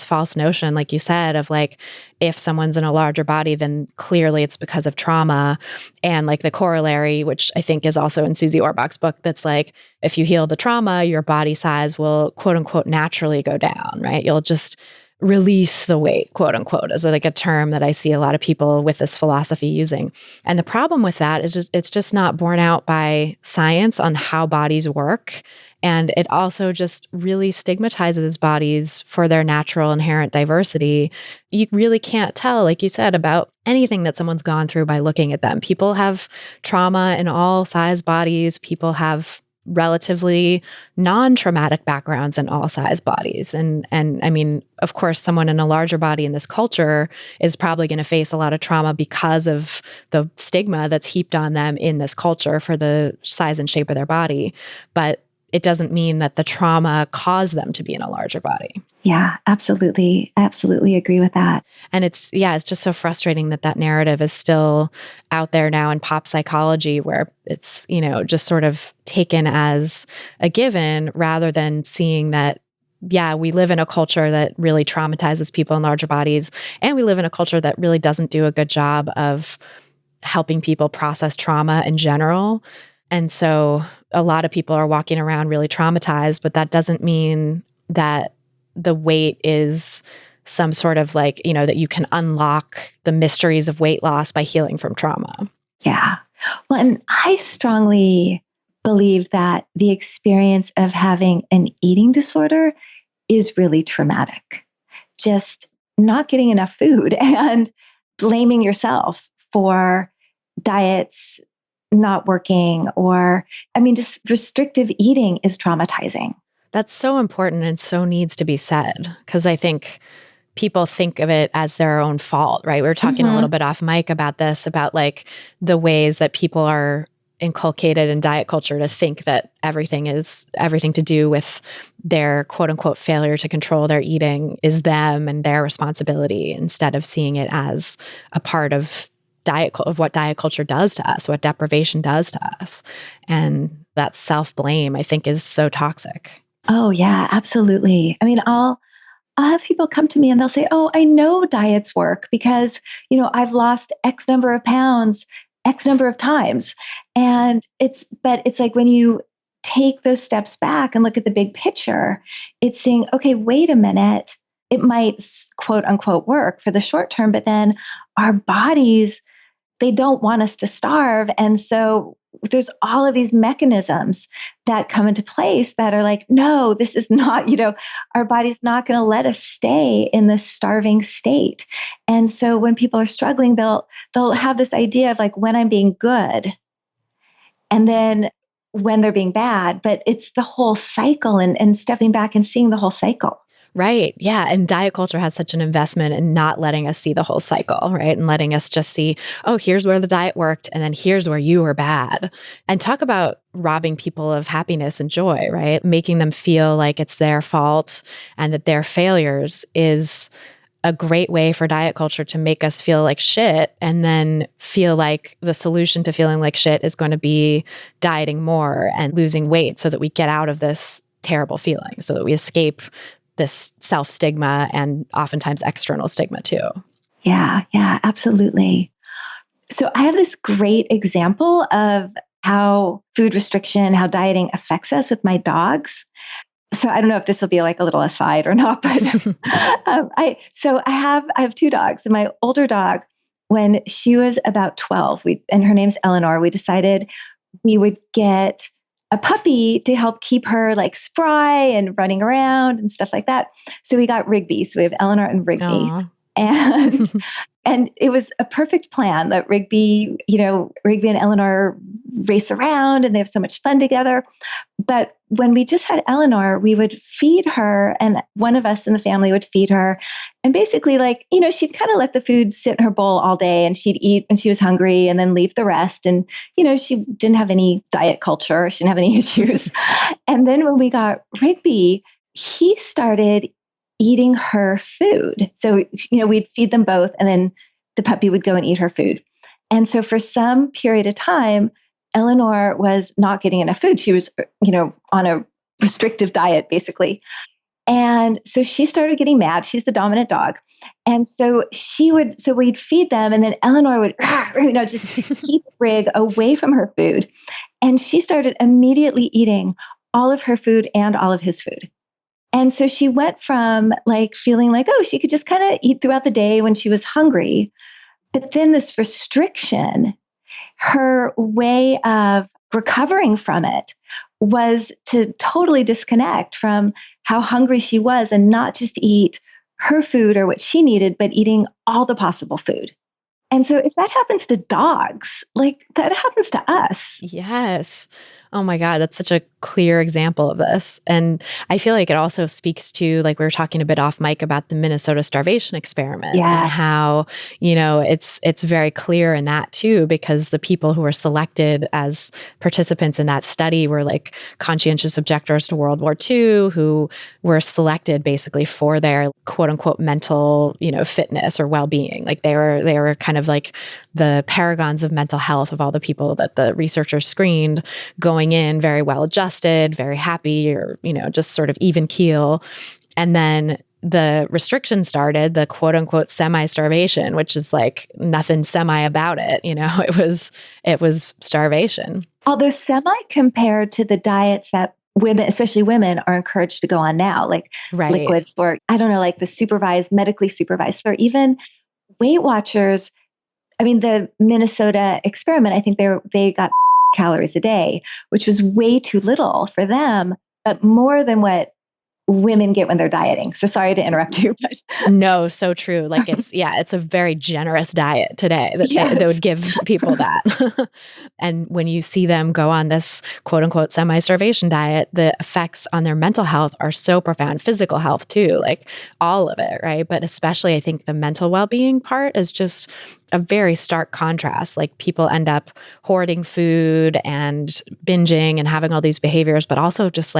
false notion, like you said, of like, if someone's in a larger body, then clearly it's because of trauma. And like the corollary, which I think is also in Susie Orbach's book, that's like, if you heal the trauma, your body size will quote unquote naturally go down, right? You'll just release the weight, quote unquote, is like a term that I see a lot of people with this philosophy using. And the problem with that is it's just not borne out by science on how bodies work. And it also just really stigmatizes bodies for their natural inherent diversity. You really can't tell, like you said, about anything that someone's gone through by looking at them. People have trauma in all size bodies. People have relatively non-traumatic backgrounds in all size bodies. And I mean, of course, someone in a larger body in this culture is probably going to face a lot of trauma because of the stigma that's heaped on them in this culture for the size and shape of their body. But it doesn't mean that the trauma caused them to be in a larger body. Yeah, absolutely. I absolutely agree with that. And it's just so frustrating that narrative is still out there now in pop psychology, where it's, you know, just sort of taken as a given rather than seeing that, yeah, we live in a culture that really traumatizes people in larger bodies. And we live in a culture that really doesn't do a good job of helping people process trauma in general. And so a lot of people are walking around really traumatized, but that doesn't mean that the weight is some sort of like, you know, that you can unlock the mysteries of weight loss by healing from trauma. Yeah. Well, and I strongly believe that the experience of having an eating disorder is really traumatic. Just not getting enough food and blaming yourself for diets not working, or, I mean, just restrictive eating is traumatizing. That's so important and so needs to be said, because I think people think of it as their own fault, right? We were talking a little bit off mic about this, about like the ways that people are inculcated in diet culture to think that everything to do with their quote unquote failure to control their eating is them and their responsibility, instead of seeing it as a part of what diet culture does to us, what deprivation does to us. And that self-blame, I think, is so toxic. Oh yeah, absolutely. I mean, I'll have people come to me and they'll say, "Oh, I know diets work because, you know, I've lost X number of pounds, X number of times." But it's like when you take those steps back and look at the big picture, it's saying, okay, wait a minute. It might quote unquote work for the short term, but then our bodies, they don't want us to starve. And so there's all of these mechanisms that come into place that are like, no, this is not, you know, our body's not going to let us stay in this starving state. And so when people are struggling, they'll have this idea of like, when I'm being good and then when they're being bad, but it's the whole cycle, and stepping back and seeing the whole cycle. Right. Yeah. And diet culture has such an investment in not letting us see the whole cycle, right? And letting us just see, oh, here's where the diet worked, and then here's where you were bad. And talk about robbing people of happiness and joy, right? Making them feel like it's their fault and that their failures is a great way for diet culture to make us feel like shit, and then feel like the solution to feeling like shit is going to be dieting more and losing weight so that we get out of this terrible feeling, so that we escape this self-stigma and oftentimes external stigma too. Yeah, absolutely. So I have this great example of how food restriction, how dieting affects us with my dogs. So I don't know if this will be like a little aside or not, but I have two dogs, and my older dog, when she was about 12, and her name's Eleanor, we decided we would get a puppy to help keep her like spry and running around and stuff like that. So we got Rigby. So we have Eleanor and Rigby. Aww. And And it was a perfect plan that Rigby and Eleanor race around and they have so much fun together. But when we just had Eleanor, we would feed her, and one of us in the family would feed her. And basically, she'd kind of let the food sit in her bowl all day and she'd eat when she was hungry and then leave the rest. And, she didn't have any diet culture. She didn't have any issues. And then when we got Rigby, he started eating her food. So, we'd feed them both and then the puppy would go and eat her food. And so for some period of time, Eleanor was not getting enough food. She was, on a restrictive diet, basically. And so she started getting mad. She's the dominant dog. And so we'd feed them and then Eleanor would, just keep Rig away from her food. And she started immediately eating all of her food and all of his food. And so she went from feeling like, oh, she could just kind of eat throughout the day when she was hungry. But then this restriction, her way of recovering from it was to totally disconnect from how hungry she was and not just eat her food or what she needed, but eating all the possible food. And so if that happens to dogs, that happens to us. Yes. Oh my God, that's such a clear example of this. And I feel like it also speaks to, we were talking a bit off mic about the Minnesota starvation experiment. Yes. And how, it's very clear in that too, because the people who were selected as participants in that study were conscientious objectors to World War II, who were selected basically for their quote unquote mental, fitness or well-being. They were kind of the paragons of mental health of all the people that the researchers screened, going in very well adjusted, very happy, or, just sort of even keel. And then the restriction started, the quote unquote semi-starvation, which is nothing semi about it. It was starvation. Although semi compared to the diets that women, especially women, are encouraged to go on now, right. Liquids for, the medically supervised, or even Weight Watchers. I mean, the Minnesota experiment, I think they got calories a day, which was way too little for them, but more than what women get when they're dieting. So sorry to interrupt you, but no, so true. It's a very generous diet today that they would give people that. And when you see them go on this quote unquote semi-starvation diet, the effects on their mental health are so profound, physical health too, all of it, right? But especially I think the mental well-being part is just a very stark contrast. People end up hoarding food and binging and having all these behaviors, but also just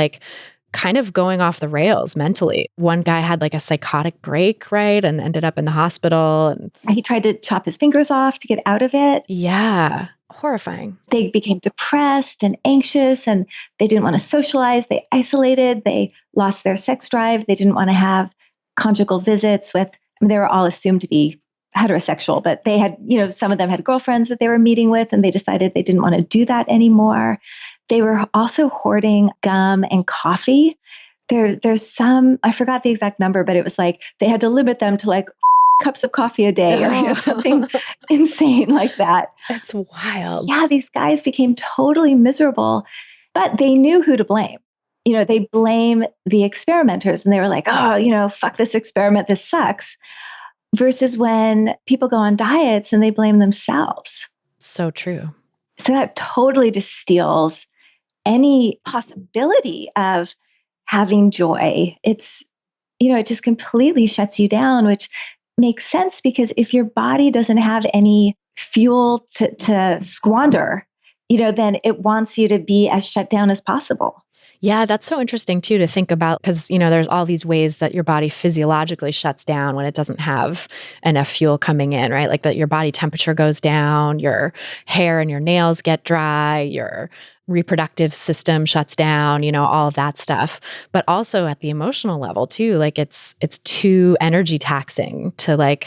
kind of going off the rails mentally. One guy had a psychotic break, right? And ended up in the hospital. And he tried to chop his fingers off to get out of it. Yeah. Horrifying. They became depressed and anxious and they didn't want to socialize. They isolated. They lost their sex drive. They didn't want to have conjugal visits with, they were all assumed to be heterosexual, but they had, some of them had girlfriends that they were meeting with and they decided they didn't want to do that anymore. They were also hoarding gum and coffee. There's some, I forgot the exact number, but it was they had to limit them to cups of coffee a day or something insane like that. That's wild. Yeah, these guys became totally miserable, but they knew who to blame. They blame the experimenters and they were fuck this experiment, this sucks. Versus when people go on diets and they blame themselves. So true. So that totally distills any possibility of having joy. It just completely shuts you down, which makes sense because if your body doesn't have any fuel to squander, then it wants you to be as shut down as possible. Yeah, that's so interesting too to think about because, there's all these ways that your body physiologically shuts down when it doesn't have enough fuel coming in, right? That your body temperature goes down, your hair and your nails get dry, your reproductive system shuts down, all of that stuff. But also at the emotional level too, it's too energy taxing to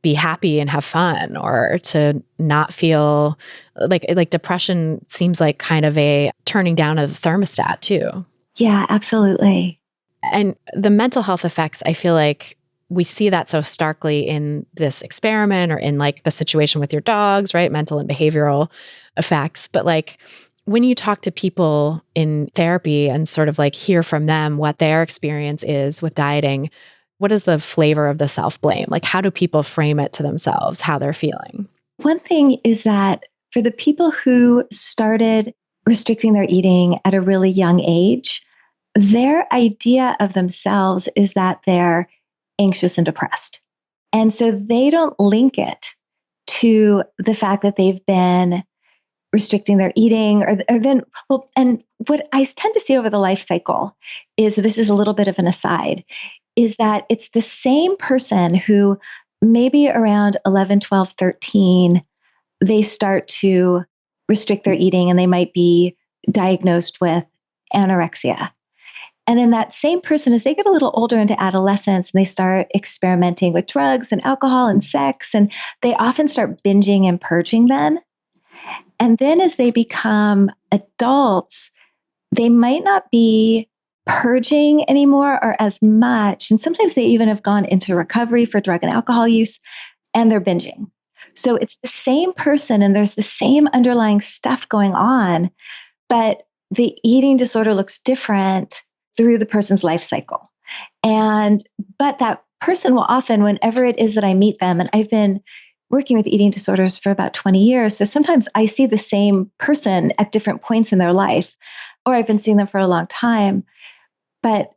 be happy and have fun or to not feel like depression seems like kind of a turning down of the thermostat too. Yeah, absolutely. And the mental health effects, I feel like we see that so starkly in this experiment or in the situation with your dogs, right? Mental and behavioral effects. But when you talk to people in therapy and sort of hear from them what their experience is with dieting, What is the flavor of the self-blame? Like, how do people frame it to themselves, how they're feeling? One thing is that for the people who started restricting their eating at a really young age, their idea of themselves is that they're anxious and depressed. And so they don't link it to the fact that they've been restricting their eating or then, well, and what I tend to see over the life cycle is, this is a little bit of an aside, is that it's the same person who maybe around 11, 12, 13, they start to restrict their eating and they might be diagnosed with anorexia. And then that same person, as they get a little older into adolescence and they start experimenting with drugs and alcohol and sex, and they often start binging and purging then. And then as they become adults, they might not be purging anymore or as much. And sometimes they even have gone into recovery for drug and alcohol use and they're binging. So it's the same person and there's the same underlying stuff going on, but the eating disorder looks different through the person's life cycle. But that person will often, whenever it is that I meet them, and I've been working with eating disorders for about 20 years. So sometimes I see the same person at different points in their life, or I've been seeing them for a long time, but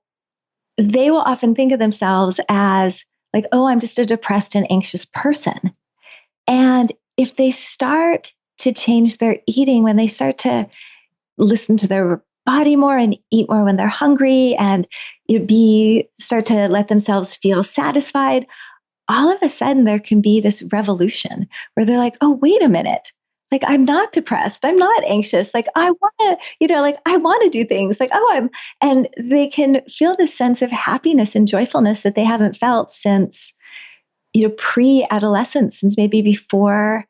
they will often think of themselves as like, oh, I'm just a depressed and anxious person. And if they start to change their eating, when they start to listen to their body more and eat more when they're hungry and start to let themselves feel satisfied, all of a sudden there can be this revolution where they're like, oh, wait a minute. Like, I'm not depressed. I'm not anxious. Like, I want to, I want to do things like, and they can feel this sense of happiness and joyfulness that they haven't felt since, pre-adolescence, since maybe before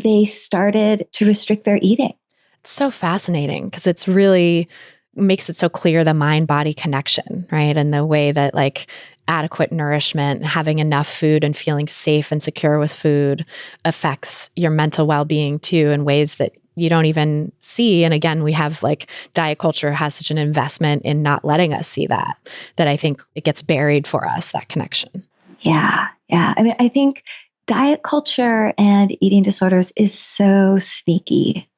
they started to restrict their eating. It's so fascinating because it's really makes it so clear the mind-body connection, right? And the way that like adequate nourishment, having enough food and feeling safe and secure with food affects your mental well-being too in ways that you don't even see. And again, we have like diet culture has such an investment in not letting us see that I think it gets buried for us, that connection. Yeah. Yeah. I mean, I think diet culture and eating disorders is so sneaky.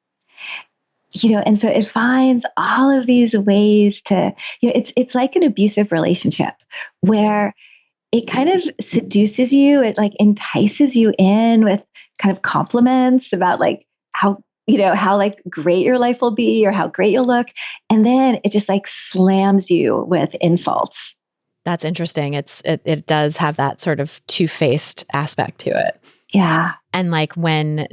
And so it finds all of these ways to, it's like an abusive relationship where it kind of seduces you. It like entices you in with kind of compliments about like how like great your life will be or how great you'll look. And then it just like slams you with insults. That's interesting. It does have that sort of two-faced aspect to it. Yeah. And like when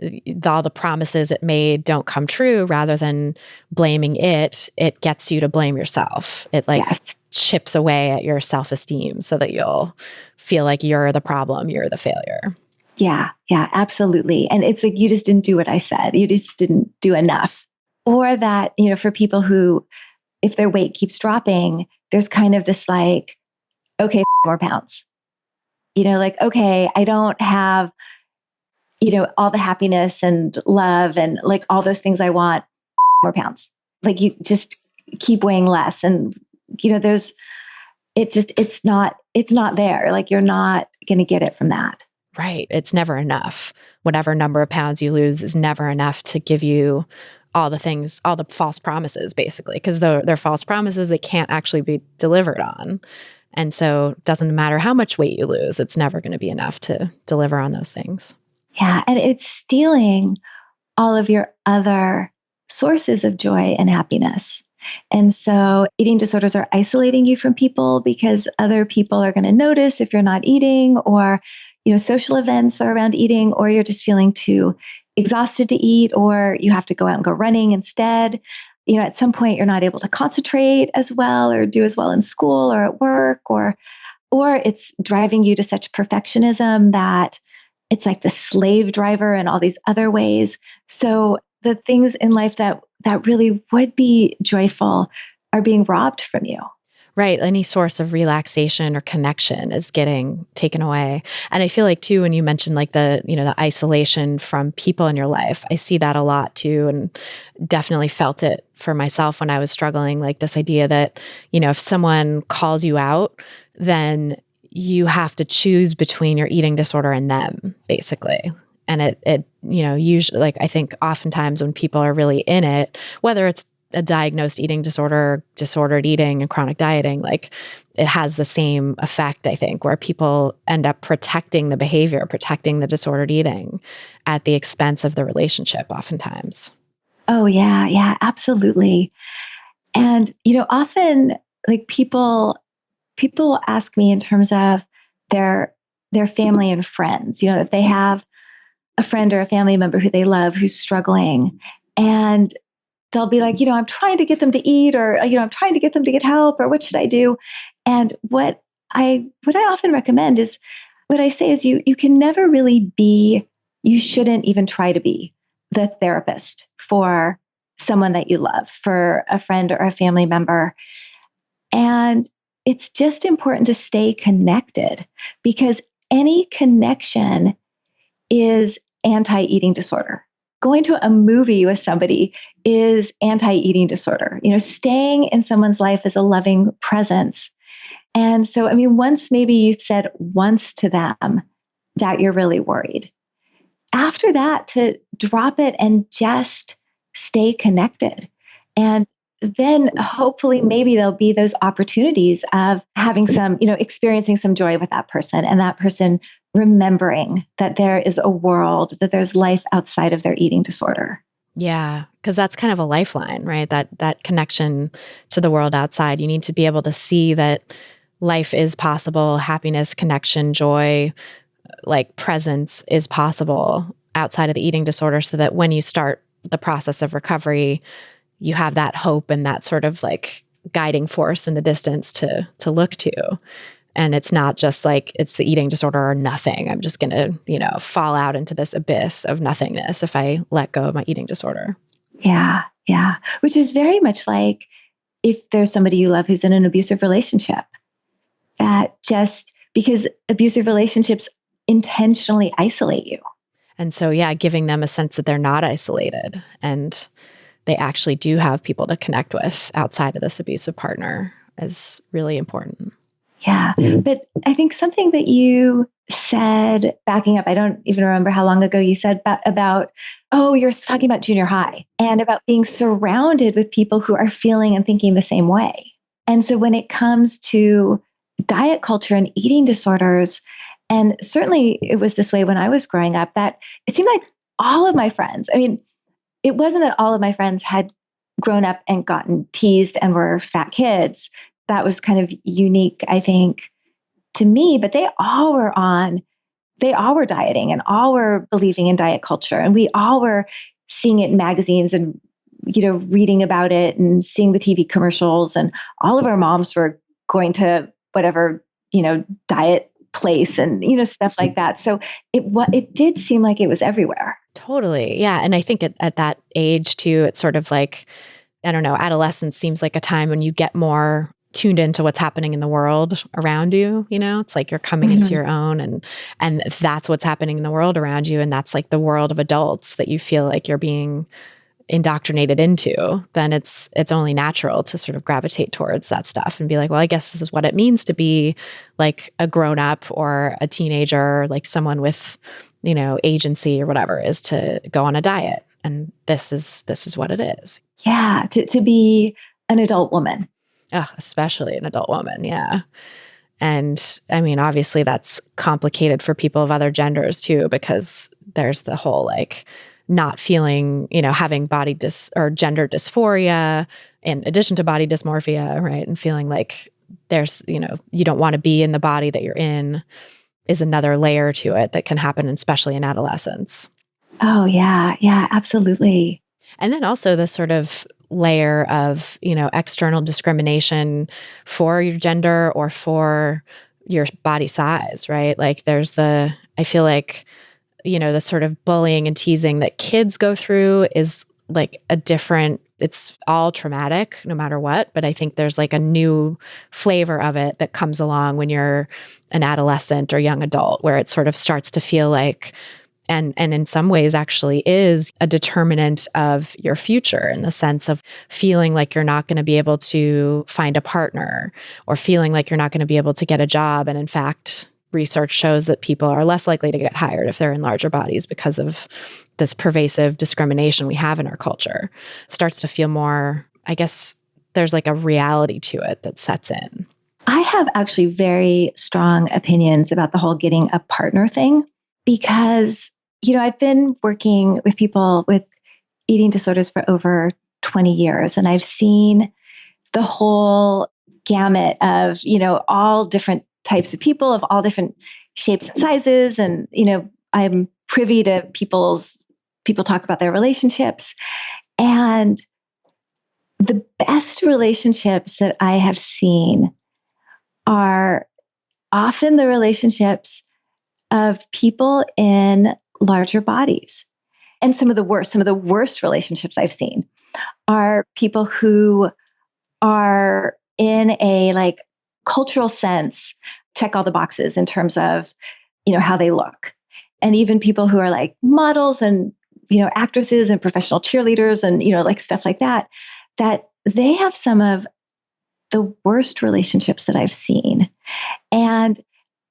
all the promises it made don't come true, rather than blaming it gets you to blame yourself. It like chips away at your self-esteem so that you'll feel like you're the problem, you're the failure. Yeah. Yeah, absolutely. And it's like, you just didn't do what I said. You just didn't do enough. Or that, for people who, if their weight keeps dropping, there's kind of this like, okay, more pounds, like, okay, I don't have, all the happiness and love and like all those things I want, more pounds. Like you just keep weighing less. And, it's not there. Like you're not going to get it from that. Right. It's never enough. Whatever number of pounds you lose is never enough to give you all the things, all the false promises, basically, because they're false promises they can't actually be delivered on. And so it doesn't matter how much weight you lose, it's never going to be enough to deliver on those things. Yeah. And it's stealing all of your other sources of joy and happiness. And so eating disorders are isolating you from people because other people are going to notice if you're not eating, or, social events are around eating, or you're just feeling too exhausted to eat, or you have to go out and go running instead. At some point you're not able to concentrate as well or do as well in school or at work, or it's driving you to such perfectionism that it's like the slave driver in all these other ways. So the things in life that really would be joyful are being robbed from you. Right. Any source of relaxation or connection is getting taken away. And I feel like too, when you mentioned like the isolation from people in your life, I see that a lot too, and definitely felt it for myself when I was struggling, like this idea that, if someone calls you out, then you have to choose between your eating disorder and them, basically. And it usually, like, I think oftentimes when people are really in it, whether it's a diagnosed eating disorder, disordered eating, and chronic dieting, like, it has the same effect, I think, where people end up protecting the behavior, protecting the disordered eating at the expense of the relationship oftentimes. Oh, yeah. Yeah, absolutely. And, often like people will ask me in terms of their family and friends, if they have a friend or a family member who they love who's struggling, and they'll be like, I'm trying to get them to eat, or, I'm trying to get them to get help, or what should I do? And what I often recommend is, what I say is, you can never really be, you shouldn't even try to be the therapist for someone that you love, for a friend or a family member. And it's just important to stay connected, because any connection is anti-eating disorder. Going to a movie with somebody is anti-eating disorder. Staying in someone's life is a loving presence. And so, once maybe you've said once to them that you're really worried, after that, to drop it and just stay connected. And then hopefully maybe there'll be those opportunities of having some, experiencing some joy with that person, and that person remembering that there is a world, that there's life outside of their eating disorder. Yeah, because that's kind of a lifeline, right? That connection to the world outside. You need to be able to see that life is possible, happiness, connection, joy, like presence is possible outside of the eating disorder, so that when you start the process of recovery, you have that hope and that sort of like guiding force in the distance to look to. And it's not just like it's the eating disorder or nothing. I'm just going to, fall out into this abyss of nothingness if I let go of my eating disorder. Yeah, yeah. Which is very much like if there's somebody you love who's in an abusive relationship, that just because abusive relationships intentionally isolate you. And so, yeah, giving them a sense that they're not isolated and they actually do have people to connect with outside of this abusive partner is really important. Yeah. But I think something that you said, backing up, I don't even remember how long ago you said about, you're talking about junior high and about being surrounded with people who are feeling and thinking the same way. And so when it comes to diet culture and eating disorders, and certainly it was this way when I was growing up, that it seemed like all of my friends, it wasn't that all of my friends had grown up and gotten teased and were fat kids. That was kind of unique, I think, to me, but they all were dieting, and all were believing in diet culture. And we all were seeing it in magazines and, reading about it and seeing the TV commercials. And all of our moms were going to whatever, diet place and, stuff like that. So it did seem like it was everywhere. Totally. Yeah. And I think at that age too, it's sort of like, I don't know, adolescence seems like a time when you get more tuned into what's happening in the world around you. It's like you're coming into your own, and that's what's happening in the world around you. And that's like the world of adults that you feel like you're being indoctrinated into. Then it's only natural to sort of gravitate towards that stuff and be like, well, I guess this is what it means to be like a grown up or a teenager, like someone with, agency or whatever, is to go on a diet. And this is what it is. Yeah. To be an adult woman. Oh, especially an adult woman. Yeah. And obviously that's complicated for people of other genders too, because there's the whole like not feeling, having body or gender dysphoria in addition to body dysmorphia, right? And feeling like there's, you don't want to be in the body that you're in is another layer to it that can happen, especially in adolescence. Oh, yeah. Yeah, absolutely. And then also the sort of layer of, external discrimination for your gender or for your body size, right? Like I feel like, the sort of bullying and teasing that kids go through is like it's all traumatic no matter what. But I think there's like a new flavor of it that comes along when you're an adolescent or young adult, where it sort of starts to feel like and in some ways actually is a determinant of your future, in the sense of feeling like you're not going to be able to find a partner, or feeling like you're not going to be able to get a job. And in fact, research shows that people are less likely to get hired if they're in larger bodies because of this pervasive discrimination we have in our culture. It starts to feel more, I guess, there's like a reality to it that sets in. I have actually very strong opinions about the whole getting a partner thing, because, I've been working with people with eating disorders for over 20 years, and I've seen the whole gamut of, all different types of people of all different shapes and sizes. And, I'm privy to people talk about their relationships. And the best relationships that I have seen are often the relationships of people in larger bodies. And some of the worst relationships I've seen are people who are in a like cultural sense, check all the boxes in terms of, how they look. And even people who are like models and, actresses and professional cheerleaders and, like stuff like that, that they have some of the worst relationships that I've seen. And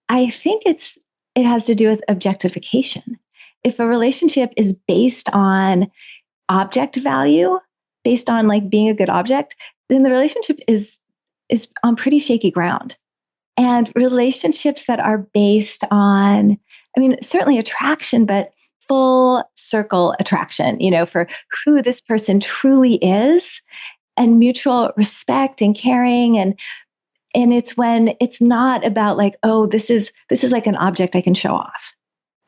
I think it has to do with objectification. If a relationship is based on object value, based on like being a good object, then the relationship is on pretty shaky ground. And relationships that are based on, certainly attraction, but full circle attraction, for who this person truly is, and mutual respect and caring. And it's when it's not about like, oh, this is like an object I can show off,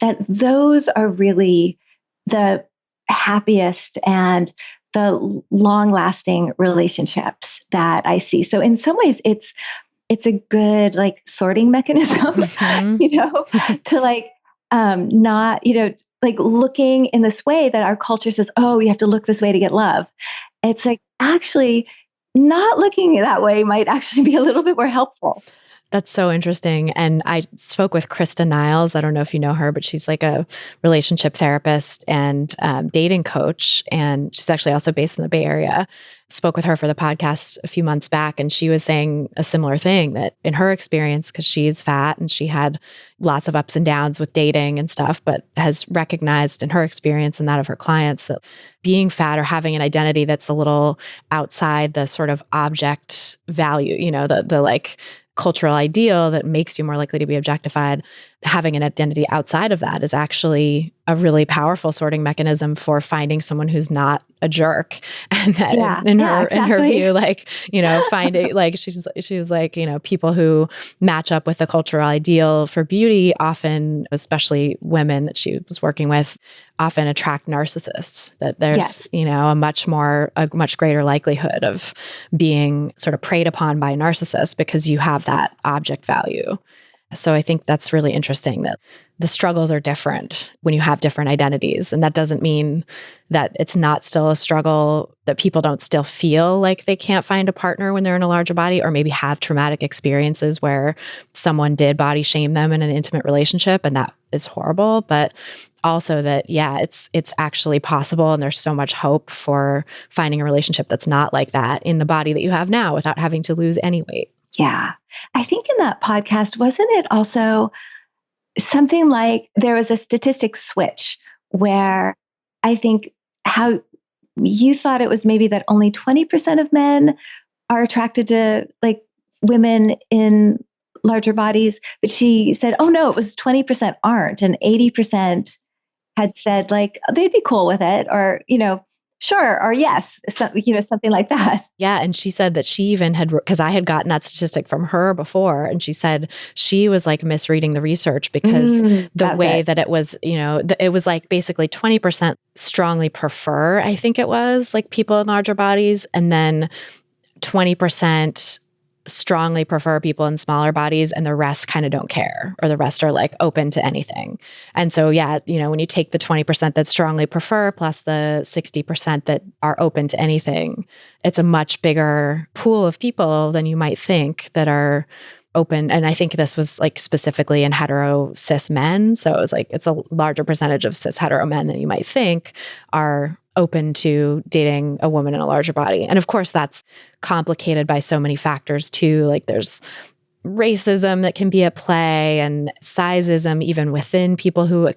that those are really the happiest and the long-lasting relationships that I see. So in some ways, it's a good like sorting mechanism, to like not, like looking in this way that our culture says, oh, you have to look this way to get love. It's like actually not looking that way might actually be a little bit more helpful. That's so interesting. And I spoke with Krista Niles. I don't know if you know her, but she's like a relationship therapist and dating coach. And she's actually also based in the Bay Area. Spoke with her for the podcast a few months back. And she was saying a similar thing, that in her experience, because she's fat and she had lots of ups and downs with dating and stuff, but has recognized in her experience and that of her clients that being fat or having an identity that's a little outside the sort of object value, the like cultural ideal that makes you more likely to be objectified, having an identity outside of that is actually a really powerful sorting mechanism for finding someone who's not a jerk. And that in her view, like, finding like, she was like, people who match up with the cultural ideal for beauty often, especially women that she was working with, often attract narcissists, that there's, a much greater likelihood of being sort of preyed upon by narcissists because you have that object value. So I think that's really interesting that the struggles are different when you have different identities. And that doesn't mean that it's not still a struggle, that people don't still feel like they can't find a partner when they're in a larger body, or maybe have traumatic experiences where someone did body shame them in an intimate relationship, and that is horrible. But also that, it's actually possible, and there's so much hope for finding a relationship that's not like that in the body that you have now without having to lose any weight. Yeah. I think in that podcast, wasn't it also something like there was a statistic switch where I think how you thought it was maybe that only 20% of men are attracted to like women in larger bodies, but she said, oh no, it was 20% aren't, and 80% had said like they'd be cool with it, or, sure, or yes, something like that. Yeah. And she said that she even had, because I had gotten that statistic from her before, and she said she was like misreading the research because the way that it was, it was like basically 20% strongly prefer, I think it was, like people in larger bodies, and then 20% strongly prefer people in smaller bodies, and the rest kind of don't care, or the rest are like open to anything. And so, when you take the 20% that strongly prefer plus the 60% that are open to anything, it's a much bigger pool of people than you might think that are open. And I think this was like specifically in hetero cis men. So it was like, it's a larger percentage of cis hetero men than you might think are open to dating a woman in a larger body. And of course, that's complicated by so many factors too. Like there's racism that can be at play and sizeism even within people who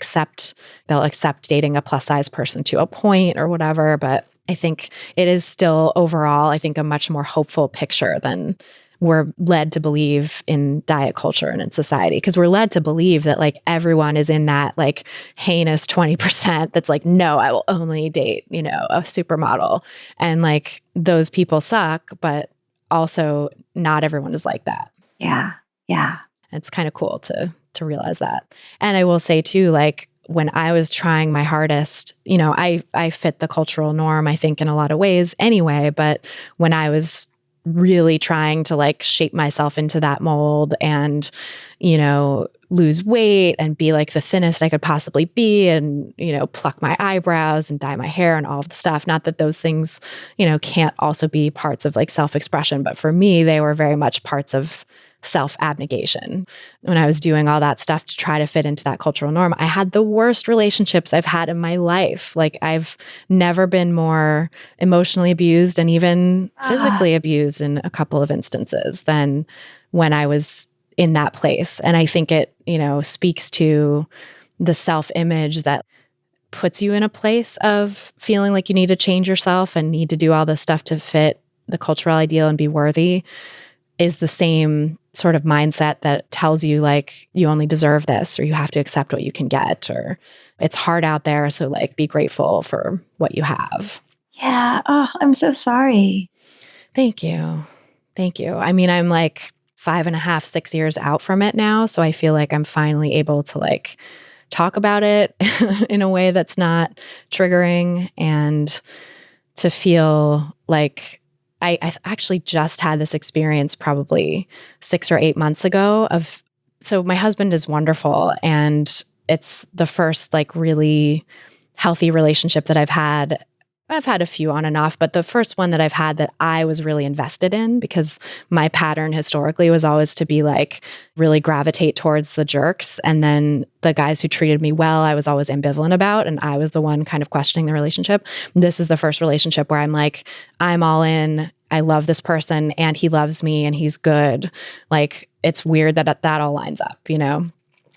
they'll accept dating a plus size person to a point or whatever. But I think it is still overall, I think, a much more hopeful picture than we're led to believe in diet culture and in society. Because we're led to believe that like everyone is in that like heinous 20% that's like, no, I will only date, a supermodel. And like those people suck, but also not everyone is like that. Yeah. Yeah. It's kind of cool to realize that. And I will say too, like when I was trying my hardest, I fit the cultural norm, I think, in a lot of ways anyway. But when I was really trying to like shape myself into that mold and, lose weight and be like the thinnest I could possibly be and, pluck my eyebrows and dye my hair and all of the stuff. Not that those things, can't also be parts of like self-expression, but for me, they were very much parts of self-abnegation. When I was doing all that stuff to try to fit into that cultural norm, I had the worst relationships I've had in my life. Like I've never been more emotionally abused and even physically abused in a couple of instances than when I was in that place. And I think it, speaks to the self-image that puts you in a place of feeling like you need to change yourself and need to do all this stuff to fit the cultural ideal and be worthy, is the same sort of mindset that tells you like you only deserve this, or you have to accept what you can get, or it's hard out there, so like be grateful for what you have. Yeah. Oh, I'm so sorry. Thank you. I mean, I'm like 5.5, 6 years out from it now. So I feel like I'm finally able to like talk about it in a way that's not triggering, and to feel like I actually just had this experience probably 6 or 8 months ago so my husband is wonderful, and it's the first like really healthy relationship that I've had. I've had a few on and off, but the first one that I've had that I was really invested in, because my pattern historically was always to be like really gravitate towards the jerks. And then the guys who treated me well, I was always ambivalent about. And I was the one kind of questioning the relationship. This is the first relationship where I'm like, I'm all in. I love this person and he loves me and he's good. Like it's weird that all lines up,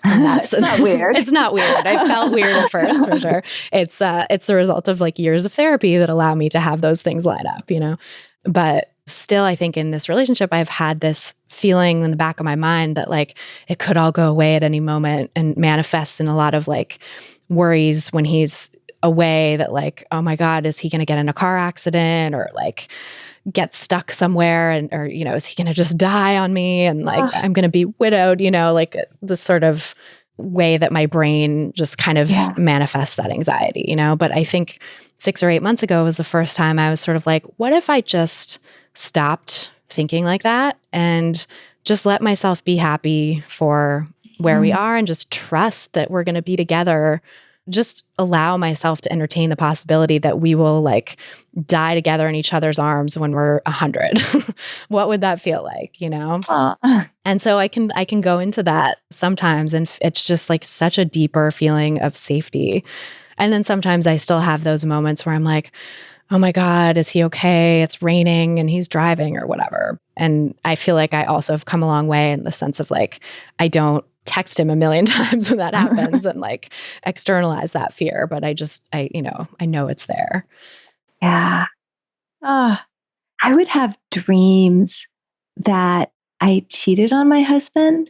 And that's it's not weird. It's not weird. I felt weird at first, for sure. It's the result of like years of therapy that allow me to have those things line up, But still, I think in this relationship, I've had this feeling in the back of my mind that like it could all go away at any moment, and manifests in a lot of like worries when he's away, that like, oh my God, is he going to get in a car accident or like get stuck somewhere, or is he going to just die on me, and like I'm going to be widowed, like the sort of way that my brain just kind of manifests that anxiety, But I think 6 or 8 months ago was the first time I was sort of like, what if I just stopped thinking like that and just let myself be happy for where we are and just trust that we're going to be together. Just allow myself to entertain the possibility that we will like die together in each other's arms when we're 100. What would that feel like, And so I can go into that sometimes, and it's just like such a deeper feeling of safety. And then sometimes I still have those moments where I'm like, oh my God, is he okay? It's raining and he's driving or whatever. And I feel like I also have come a long way in the sense of like, I don't text him a million times when that happens and like externalize that fear. But I know it's there. Yeah. Oh, I would have dreams that I cheated on my husband.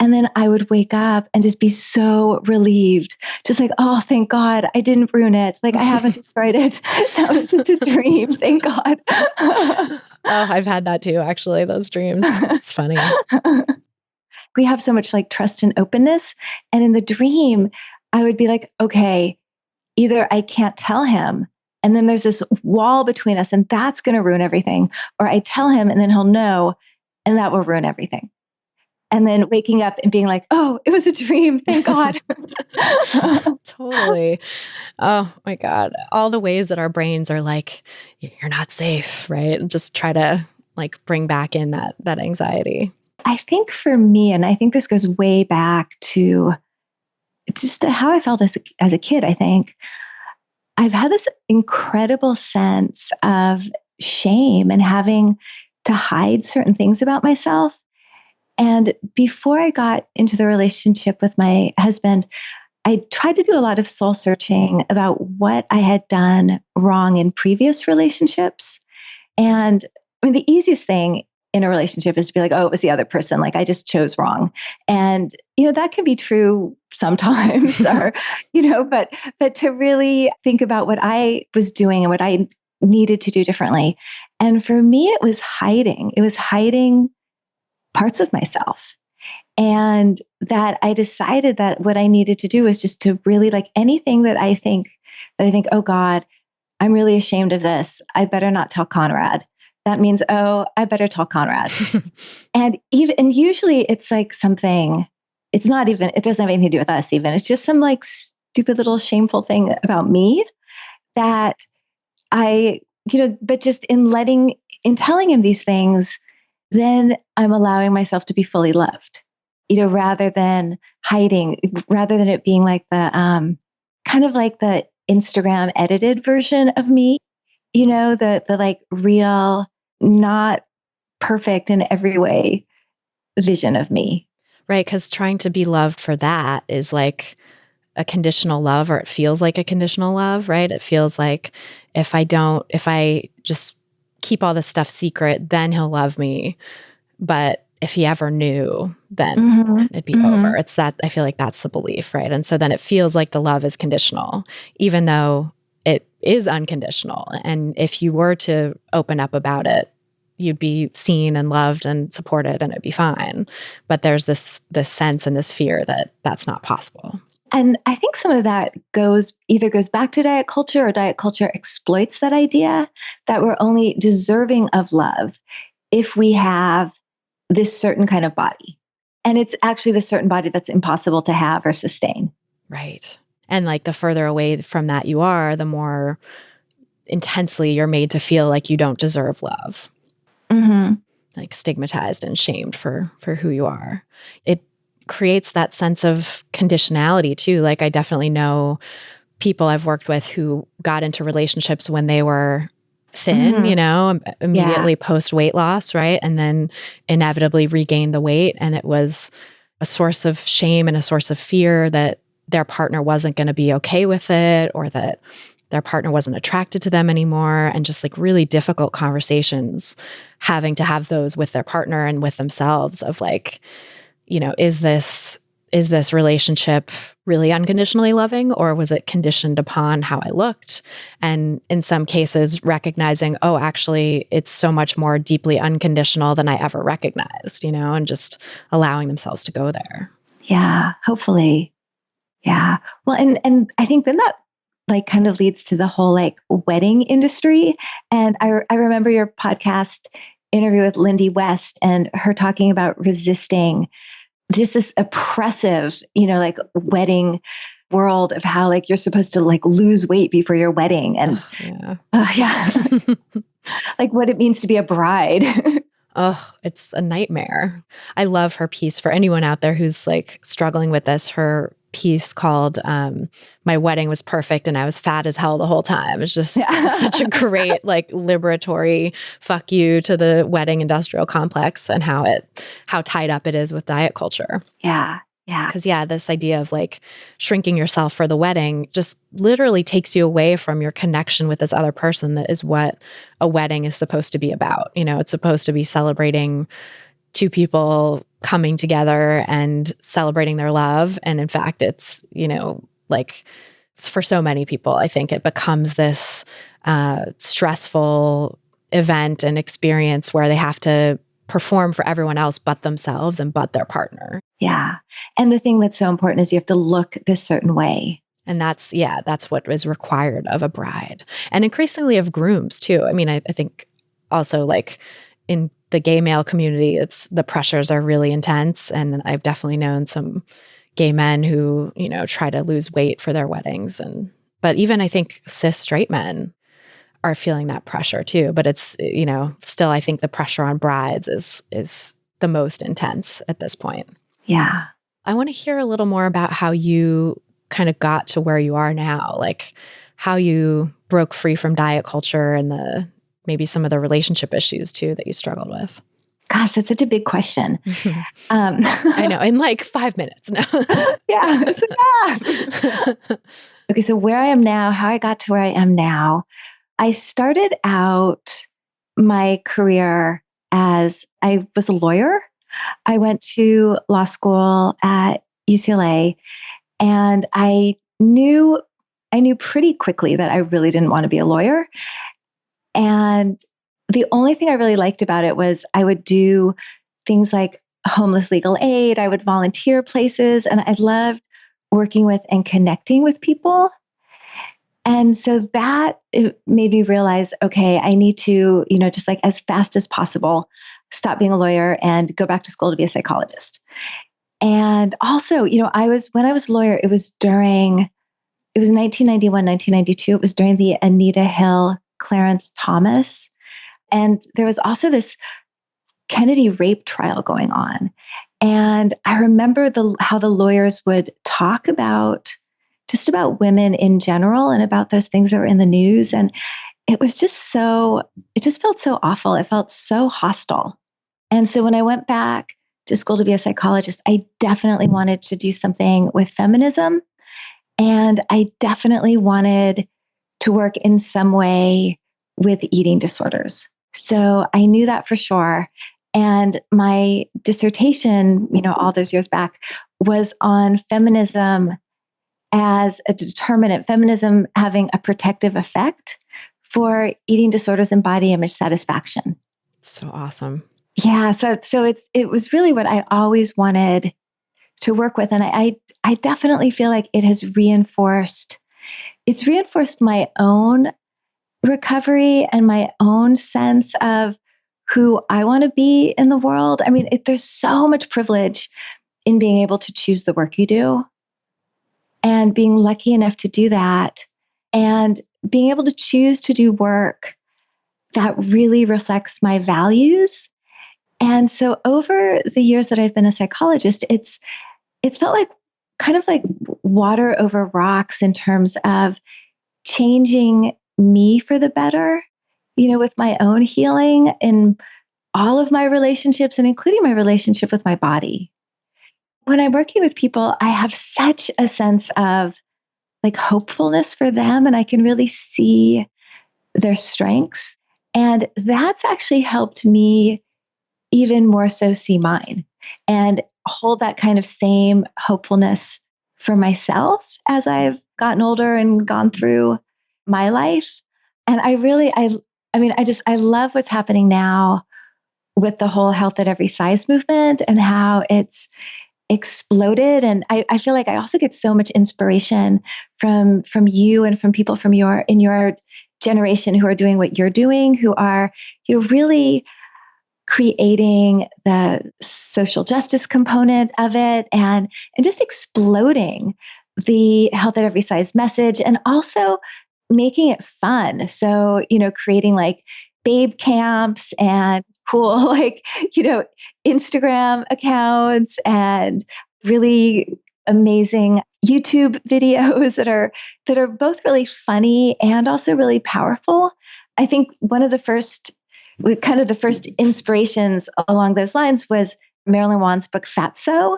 And then I would wake up and just be so relieved. Just like, oh, thank God I didn't ruin it. Like I haven't destroyed it. That was just a dream. Thank God. Oh, I've had that too, actually, those dreams. It's funny. We have so much like trust and openness. And in the dream, I would be like, okay, either I can't tell him, and then there's this wall between us, and that's going to ruin everything. Or I tell him and then he'll know, and that will ruin everything. And then waking up and being like, oh, it was a dream. Thank God. Totally. Oh my God. All the ways that our brains are like, you're not safe, right? And just try to like bring back in that anxiety. I think for me, and I think this goes way back to just how I felt as a kid, I think I've had this incredible sense of shame and having to hide certain things about myself. And before I got into the relationship with my husband, I tried to do a lot of soul searching about what I had done wrong in previous relationships. And I mean, the easiest thing in a relationship is to be like, oh, it was the other person. Like I just chose wrong. And, that can be true sometimes or, but to really think about what I was doing and what I needed to do differently. And for me, it was hiding. It was hiding parts of myself. And that I decided that what I needed to do was just to really like anything that I think, oh God, I'm really ashamed of this. I better not tell Conrad. That means, oh, I better tell Conrad. and usually it's like something, it doesn't have anything to do with us even. It's just some like stupid little shameful thing about me that but just in telling him these things, then I'm allowing myself to be fully loved, rather than hiding, rather than it being like the kind of like the Instagram edited version of me, the like real, not perfect in every way vision of me. Right. Because trying to be loved for that is like a conditional love, or it feels like a conditional love, right? It feels like if I just keep all this stuff secret, then he'll love me. But if he ever knew, then it'd be over. It's that, I feel like that's the belief, right? And so then it feels like the love is conditional, even though it is unconditional. And if you were to open up about it, you'd be seen and loved and supported and it'd be fine. But there's this sense and this fear that that's not possible. And I think some of that either goes back to diet culture, or diet culture exploits that idea that we're only deserving of love if we have this certain kind of body. And it's actually the certain body that's impossible to have or sustain. Right. And like the further away from that you are, the more intensely you're made to feel like you don't deserve love. Like stigmatized and shamed for who you are. It creates that sense of conditionality too. Like I definitely know people I've worked with who got into relationships when they were thin, immediately post weight loss, right? And then inevitably regained the weight. And it was a source of shame and a source of fear that their partner wasn't going to be okay with it, or that their partner wasn't attracted to them anymore, and just like really difficult conversations having to have those with their partner and with themselves of like, is this relationship really unconditionally loving, or was it conditioned upon how I looked? And in some cases recognizing, oh, actually it's so much more deeply unconditional than I ever recognized, and just allowing themselves to go there. Yeah, hopefully. Yeah. Well, and I think then that like kind of leads to the whole like wedding industry. And I remember your podcast interview with Lindy West and her talking about resisting just this oppressive, like wedding world of how like you're supposed to like lose weight before your wedding. And like what it means to be a bride. Oh, it's a nightmare. I love her piece. For anyone out there who's like struggling with this, her piece called My Wedding Was Perfect and I Was Fat as Hell the Whole Time. It's just such a great like liberatory fuck you to the wedding industrial complex and how tied up it is with diet culture. Yeah. Yeah. Because this idea of like shrinking yourself for the wedding just literally takes you away from your connection with this other person. That is what a wedding is supposed to be about. It's supposed to be celebrating two people coming together and celebrating their love. And in fact, it's, like for so many people, I think it becomes this stressful event and experience where they have to perform for everyone else but themselves and but their partner. Yeah. And the thing that's so important is you have to look this certain way. And that's what is required of a bride and increasingly of grooms too. I mean, I think also like in the gay male community, the pressures are really intense. And I've definitely known some gay men who, try to lose weight for their weddings. But even I think cis straight men are feeling that pressure too. But it's, still, I think the pressure on brides is the most intense at this point. Yeah. I want to hear a little more about how you kind of got to where you are now, like how you broke free from diet culture and maybe some of the relationship issues too that you struggled with. Gosh, that's such a big question. I know, in like 5 minutes now. Yeah, it's enough. Okay, so where I am now, how I got to where I am now, I started out my career as I was a lawyer. I went to law school at UCLA, and I knew pretty quickly that I really didn't want to be a lawyer. And the only thing I really liked about it was I would do things like homeless legal aid, I would volunteer places, and I loved working with and connecting with people. And so that it made me realize, okay, I need to, just like as fast as possible, stop being a lawyer and go back to school to be a psychologist. And also, when I was a lawyer, it was 1991, 1992. It was during the Anita Hill, Clarence Thomas. And there was also this Kennedy rape trial going on. And I remember how the lawyers would talk about women in general and about those things that were in the news. And it just felt so awful. It felt so hostile. And so when I went back to school to be a psychologist, I definitely wanted to do something with feminism. And I definitely wanted to work in some way with eating disorders. So I knew that for sure. And my dissertation, all those years back, was on feminism as a determinant, feminism having a protective effect for eating disorders and body image satisfaction. So awesome. Yeah. So it was really what I always wanted to work with. And I definitely feel like it's reinforced my own recovery and my own sense of who I want to be in the world. I mean, there's so much privilege in being able to choose the work you do and being lucky enough to do that and being able to choose to do work that really reflects my values. And so over the years that I've been a psychologist, it's felt like kind of like water over rocks in terms of changing me for the better, with my own healing in all of my relationships and including my relationship with my body. When I'm working with people, I have such a sense of like hopefulness for them, and I can really see their strengths. And that's actually helped me even more so see mine and hold that kind of same hopefulness for myself as I've gotten older and gone through my life. And I love what's happening now with the whole health at every size movement and how it's exploded. And I feel like I also get so much inspiration from you and from people in your generation who are doing what you're doing, who are, really creating the social justice component of it and just exploding the health at every size message and also making it fun. So, creating like babe camps and cool, Instagram accounts and really amazing YouTube videos that are both really funny and also really powerful. I think one of the first inspirations along those lines was Marilyn Wan's book Fatso.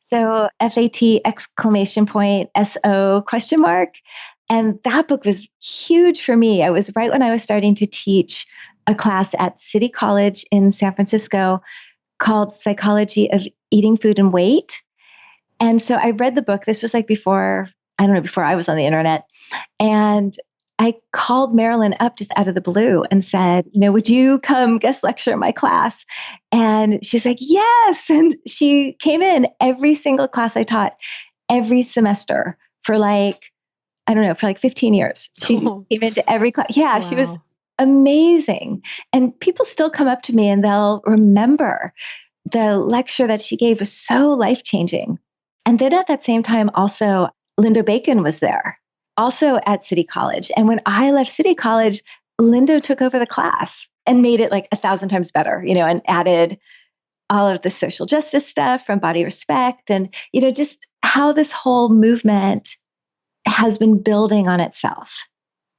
So FAT exclamation point SO question mark. And that book was huge for me. I was right when I was starting to teach a class at City College in San Francisco called Psychology of Eating, Food, and Weight. And so I read the book. This was like before I was on the internet. And I called Marilyn up just out of the blue and said, would you come guest lecture in my class? And she's like, yes. And she came in every single class I taught every semester for like 15 years. She came into every class. Yeah, wow. She was amazing. And people still come up to me and they'll remember the lecture that she gave was so life-changing. And then at that same time, also, Lindo Bacon was there, also at City College. And when I left City College, Lindo took over the class and made it like 1,000 times better, and added all of the social justice stuff from Body Respect and, just how this whole movement has been building on itself.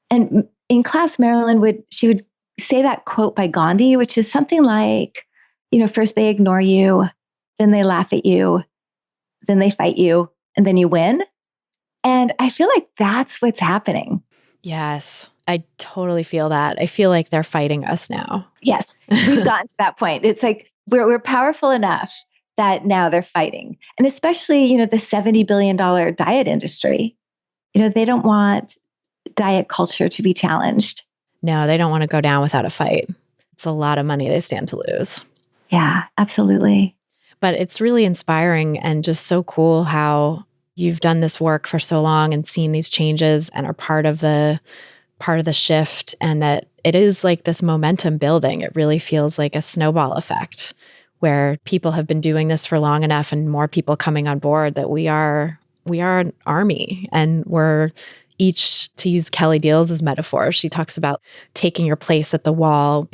And in class, Marilyn would say that quote by Gandhi, which is something like, first they ignore you, then they laugh at you, then they fight you, and then you win. And I feel like that's what's happening. Yes, I totally feel that. I feel like they're fighting us now. Yes, we've gotten to that point. It's like we're powerful enough that now they're fighting. And especially, the $70 billion diet industry, they don't want diet culture to be challenged. No, they don't want to go down without a fight. It's a lot of money they stand to lose. Yeah, absolutely. But it's really inspiring and just so cool how you've done this work for so long and seen these changes and are part of the shift, and that it is like this momentum building. It really feels like a snowball effect where people have been doing this for long enough and more people coming on board that we are an army, and we're each, to use Kelly Deals' metaphor, she talks about taking your place at the wall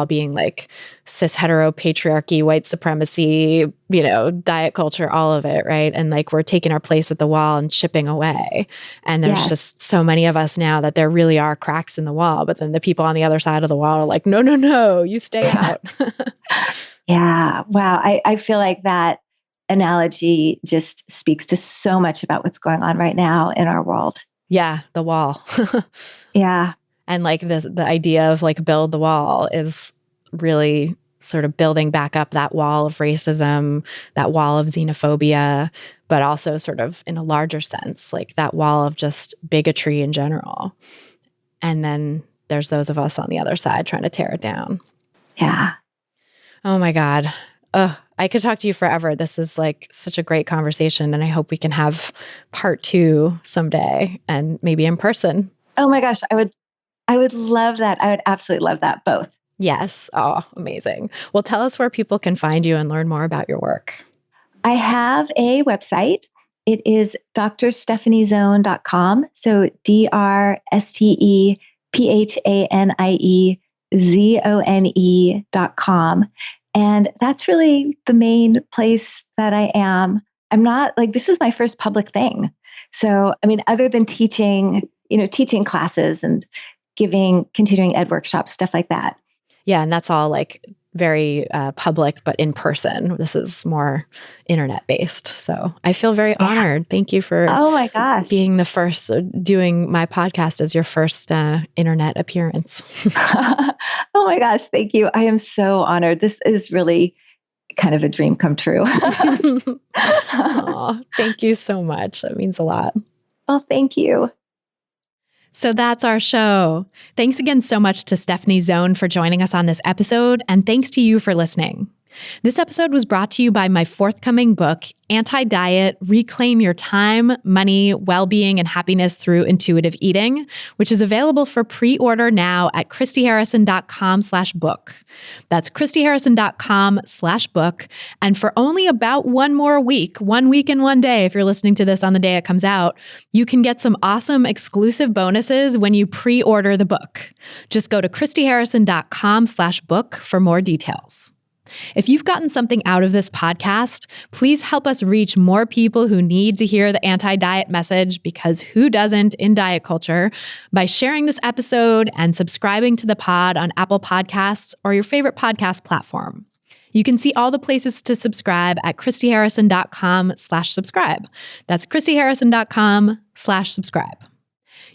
being like cis hetero patriarchy, white supremacy, diet culture, all of it, right? And like we're taking our place at the wall and chipping away. And there's just so many of us now that there really are cracks in the wall, but then the people on the other side of the wall are like, no, you stay out. Yeah. Wow. I feel like that analogy just speaks to so much about what's going on right now in our world. Yeah, the wall. Yeah. And like the idea of like build the wall is really sort of building back up that wall of racism, that wall of xenophobia, but also sort of in a larger sense, like that wall of just bigotry in general. And then there's those of us on the other side trying to tear it down. Yeah. Oh my God. I could talk to you forever. This is like such a great conversation, and I hope we can have part 2 someday and maybe in person. Oh my gosh, I would love that. I would absolutely love that, both. Yes. Oh, amazing. Well, tell us where people can find you and learn more about your work. I have a website. It is drstephaniezone.com. So drstephanieZone.com. And that's really the main place that I am. I'm not like, this is my first public thing. So, other than teaching classes and giving continuing ed workshops, stuff like that. Yeah. And that's all like very public, but in person. This is more internet based. So I feel very honored. Thank you for being the first, doing my podcast as your first internet appearance. Oh my gosh, thank you. I am so honored. This is really kind of a dream come true. Aw, thank you so much. That means a lot. Well, thank you. So that's our show. Thanks again so much to Stephanie Zone for joining us on this episode, and thanks to you for listening. This episode was brought to you by my forthcoming book, Anti-Diet: Reclaim Your Time, Money, Well-Being, and Happiness Through Intuitive Eating, which is available for pre-order now at christyharrison.com/book. That's christyharrison.com/book. And for only about one week and one day, if you're listening to this on the day it comes out, you can get some awesome exclusive bonuses when you pre-order the book. Just go to christyharrison.com/book for more details. If you've gotten something out of this podcast, please help us reach more people who need to hear the anti-diet message, because who doesn't in diet culture, by sharing this episode and subscribing to the pod on Apple Podcasts or your favorite podcast platform. You can see all the places to subscribe at christyharrison.com/subscribe. That's christyharrison.com/subscribe.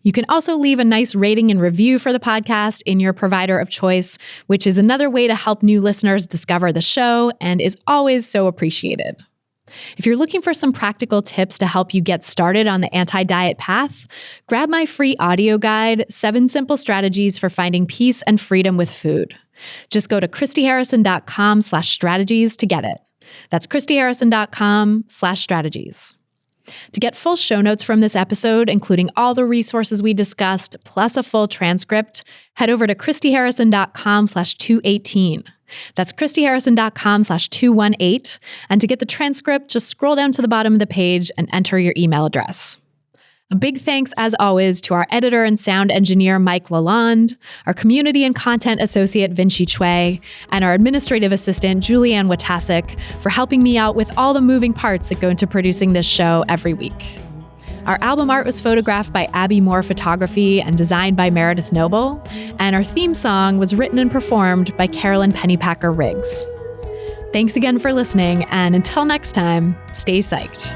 You can also leave a nice rating and review for the podcast in your provider of choice, which is another way to help new listeners discover the show and is always so appreciated. If you're looking for some practical tips to help you get started on the anti-diet path, grab my free audio guide, 7 Simple Strategies for Finding Peace and Freedom with Food. Just go to christyharrison.com/strategies to get it. That's christyharrison.com/strategies. To get full show notes from this episode, including all the resources we discussed, plus a full transcript, head over to christyharrison.com/218. That's christyharrison.com/218. And to get the transcript, just scroll down to the bottom of the page and enter your email address. A big thanks, as always, to our editor and sound engineer, Mike Lalonde, our community and content associate, Vinci Chue, and our administrative assistant, Julianne Watasik, for helping me out with all the moving parts that go into producing this show every week. Our album art was photographed by Abby Moore Photography and designed by Meredith Noble, and our theme song was written and performed by Carolyn Pennypacker Riggs. Thanks again for listening, and until next time, stay psyched.